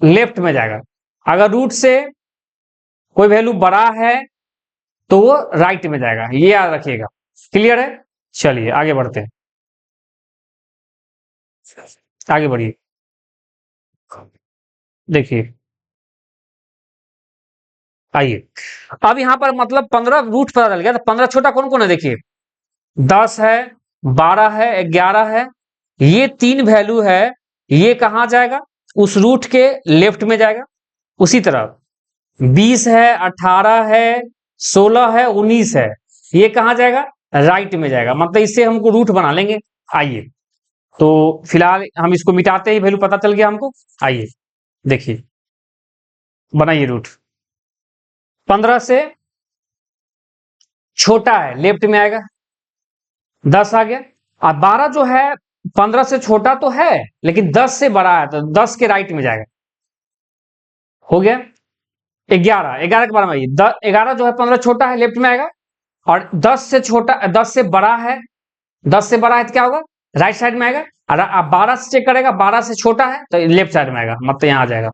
लेफ्ट में जाएगा। अगर रूट से कोई वैल्यू बड़ा है तो वो राइट में जाएगा, ये याद रखिएगा। क्लियर है, चलिए आगे बढ़ते हैं, आगे बढ़िए। देखिए आइए, अब यहां पर मतलब 15 रूट पता चल गया, तो 15 छोटा कौन कौन है, देखिए 10 है, 12 है, 11 है, ये 3 वैल्यू है, ये कहां जाएगा, उस रूट के लेफ्ट में जाएगा। उसी तरह 20 है, 18 है, 16 है, 19 है, ये कहां जाएगा, राइट में जाएगा। मतलब इससे हमको रूट बना लेंगे। आइए तो फिलहाल हम इसको मिटाते ही वैल्यू पता चल गया हमको। आइए देखिए, बनाइए रूट। 15 से छोटा है, लेफ्ट में आएगा, 10 आ गया। और 12 जो है 15 से छोटा तो है लेकिन 10 से बड़ा है, तो 10 के राइट में जाएगा, हो गया। 11 के बारे में, 11 जो है 15 छोटा है, लेफ्ट में आएगा। और 10 से छोटा, 10 से बड़ा है, 10 से बड़ा है तो क्या होगा, राइट साइड में आएगा। और आप 12 से चेक करेगा, 12 से छोटा है तो लेफ्ट साइड में आएगा, मतलब यहाँ आ जाएगा।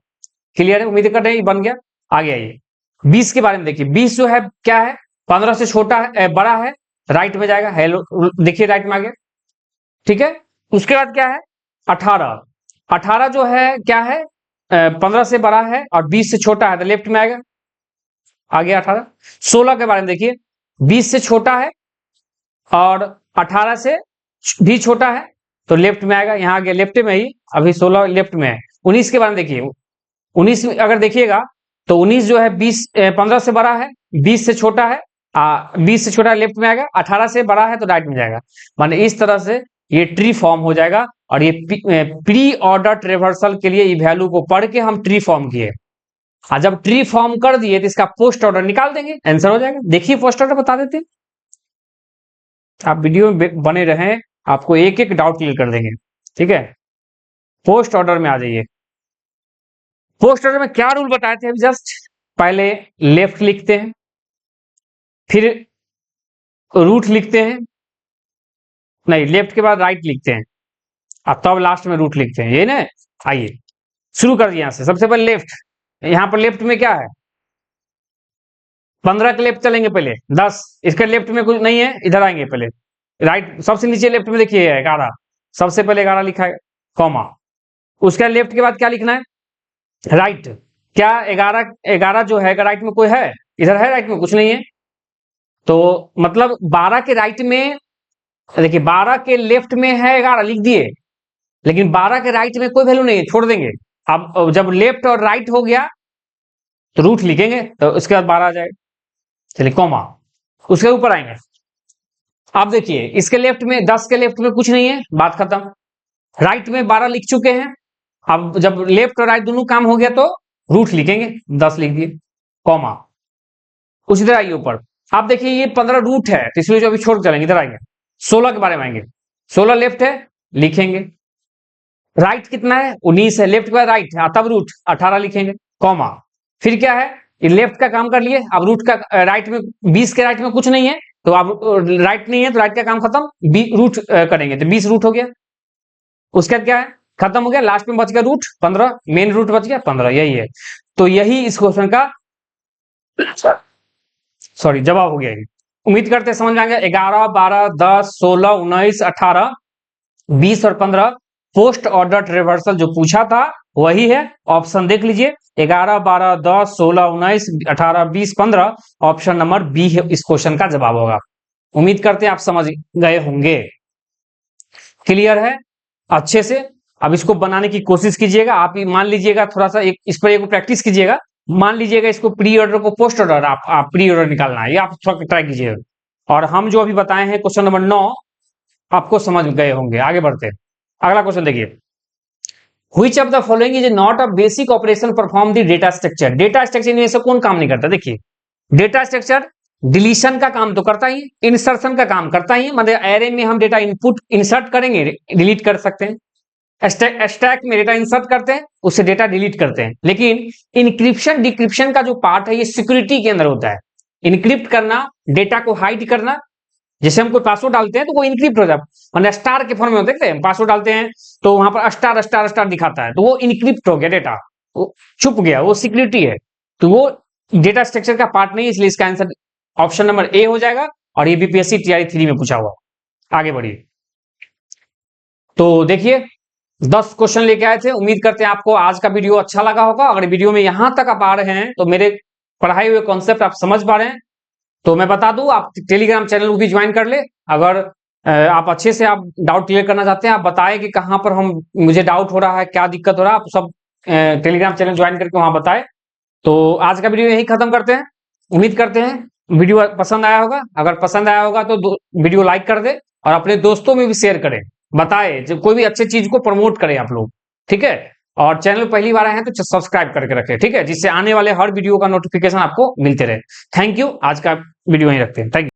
क्लियर है, उम्मीद कर रहे हैं बन गया। आगे आइए 20 के बारे में देखिए। 20 जो है क्या है, 15 से छोटा है, बड़ा है, राइट में जाएगा। हेलो देखिए राइट में आ गया। ठीक है, उसके बाद क्या है, 18। 18 जो है क्या है, 15 से बड़ा है और 20 से छोटा है तो लेफ्ट में आएगा, आ गया 18। 16 के बारे में देखिए, 20 से छोटा है और 18 से भी छोटा है तो लेफ्ट में आएगा, यहाँ आ गया लेफ्ट में ही, अभी 16 लेफ्ट में है। 19 के बारे में देखिए, 19 अगर देखिएगा तो 19 जो है 15 से बड़ा है, 20 से छोटा है, 20 से छोटा लेफ्ट में आएगा, 18 से बड़ा है तो राइट में जाएगा। माने इस तरह से ये ट्री फॉर्म हो जाएगा। और ये प्री ऑर्डर ट्रेवर्सल के लिए वैल्यू को पढ़ के हम ट्री फॉर्म किए, और जब ट्री फॉर्म कर दिए तो इसका पोस्ट ऑर्डर निकाल देंगे, आंसर हो जाएगा। देखिए पोस्ट ऑर्डर बता देते हैं, आप वीडियो में बने रहें, आपको एक एक डाउट क्लियर कर देंगे। ठीक है, पोस्ट ऑर्डर में आ जाइए। पोस्ट ऑर्डर में क्या रूल बताए थे अभी जस्ट, पहले लेफ्ट लिखते हैं, फिर रूट लिखते हैं, नहीं लेफ्ट के बाद राइट लिखते हैं, और तब लास्ट में रूट लिखते हैं, ये ना। आइए शुरू कर दिए, यहां से सबसे पहले लेफ्ट। यहां पर लेफ्ट में क्या है, 15 के लेफ्ट चलेंगे पहले, 10 इसके लेफ्ट में कुछ नहीं है, इधर आएंगे पहले, राइट सबसे नीचे लेफ्ट में देखिए 11, सबसे पहले 11 लिखा है, कॉमा, उसके लेफ्ट के बाद क्या लिखना है, राइट। क्या 11 जो है राइट में कोई है, इधर है राइट में कुछ नहीं है, तो मतलब 12 के राइट में, देखिए 12 के लेफ्ट में है 11 लिख दिए, लेकिन 12 के राइट में कोई वैल्यू नहीं है, छोड़ देंगे। अब जब लेफ्ट और राइट हो गया तो रूट लिखेंगे, तो उसके बाद 12 आ जाएगा, चलिए कॉमा, उसके ऊपर आएंगे। अब देखिए इसके लेफ्ट में 10 के लेफ्ट में कुछ नहीं है, बात खत्म। राइट में 12 लिख चुके हैं, अब जब लेफ्ट और राइट दोनों काम हो गया तो रूट लिखेंगे, 10 लिख दिए, कॉमा, उसी तरह आइए ऊपर। आप देखिए ये 15 रूट है, तो इसलिए जो अभी छोड़ चलेंगे, इधर आएंगे 16 के बारे में आएंगे, 16 लेफ्ट है लिखेंगे, राइट कितना है 19 है, लेफ्ट के बाद राइट है तब रूट 18 लिखेंगे, कॉमा, फिर क्या है, ये लेफ्ट का काम कर लिए, अब रूट का राइट में 20 के राइट में कुछ नहीं है, तो अब राइट नहीं है तो राइट का काम खत्म, रूट करेंगे तो 20 रूट हो गया, उसके बाद क्या है, खत्म हो गया, लास्ट में बच गया रूट 15, मेन रूट बच गया 15, यही है। तो यही इस क्वेश्चन का सॉरी जवाब हो गया। उम्मीद करते हैं समझ में आ गया। 11, 12, 10, 16, 19, 18, 20 और 15 पोस्ट ऑर्डर रिवर्सल जो पूछा था वही है। ऑप्शन देख लीजिए 11, 12, 10, 16, 19, 18, 20, 15 ऑप्शन नंबर बी है इस क्वेश्चन का जवाब होगा। उम्मीद करते हैं आप समझ गए होंगे। क्लियर है अच्छे से। अब इसको बनाने की कोशिश कीजिएगा। आप मान लीजिएगा थोड़ा सा इस पर एक प्रैक्टिस कीजिएगा। मान लीजिएगा इसको प्री ऑर्डर को पोस्ट ऑर्डर आप प्री ऑर्डर निकालना है, ये आप थोड़ा ट्राई कीजिएगा। और हम जो अभी बताए हैं क्वेश्चन नंबर 9 आपको समझ गए होंगे। आगे बढ़ते हैं, अगला क्वेश्चन देखिए। Which of the following is not a basic operation perform the data structure? Data structure में से कौन काम नहीं करता? देखिए डेटा स्ट्रक्चर डिलीशन का काम तो करता ही, इंसर्शन का काम करता ही, मतलब एरे में हम डेटा इनपुट इंसर्ट करेंगे, डिलीट कर सकते हैं। स्टैक में डेटा इंसर्ट करते हैं, उससे डेटा डिलीट करते हैं। लेकिन इनक्रिप्शन डिक्रिप्शन का जो पार्ट है ये सिक्योरिटी के अंदर होता है। इनक्रिप्ट करना, डेटा को हाइड करना। जैसे हम कोई पासवर्ड डालते हैं तो वो इनक्रिप्ट हो जाता है, मतलब स्टार के फॉर्म में देखते हैं पासवर्ड डालते हैं तो वहां पर स्टार स्टार स्टार दिखाता है, तो वो इनक्रिप्ट हो गया, डेटा वो छुप गया, वो सिक्योरिटी है। तो वो डेटा स्ट्रक्चर का पार्ट नहीं है, इसलिए इसका आंसर ऑप्शन नंबर ए हो जाएगा। और ये बीपीएससी टीआरई 3 में पूछा हुआ। आगे बढ़िए। तो देखिए 10 क्वेश्चन लेके आए थे। उम्मीद करते हैं आपको आज का वीडियो अच्छा लगा होगा। अगर वीडियो में यहां तक आप आ रहे हैं तो मेरे पढ़ाए हुए कॉन्सेप्ट आप समझ पा रहे हैं। तो मैं बता दूं आप टेलीग्राम चैनल को भी ज्वाइन कर ले। अगर आप अच्छे से आप डाउट क्लियर करना चाहते हैं, आप बताएं कि कहां पर मुझे डाउट हो रहा है, क्या दिक्कत हो रहा है, आप सब टेलीग्राम चैनल ज्वाइन करके वहां बताएं। तो आज का वीडियो यही खत्म करते हैं। उम्मीद करते हैं वीडियो पसंद आया होगा। अगर पसंद आया होगा तो वीडियो लाइक कर दे और अपने दोस्तों में भी शेयर करें। बताए जब कोई भी अच्छी चीज को प्रमोट करें आप लोग, ठीक है। और चैनल पहली बार आए हैं तो सब्सक्राइब करके रखें, ठीक है, जिससे आने वाले हर वीडियो का नोटिफिकेशन आपको मिलते रहे। Thank you. आज का वीडियो यहीं रखते हैं। Thank you.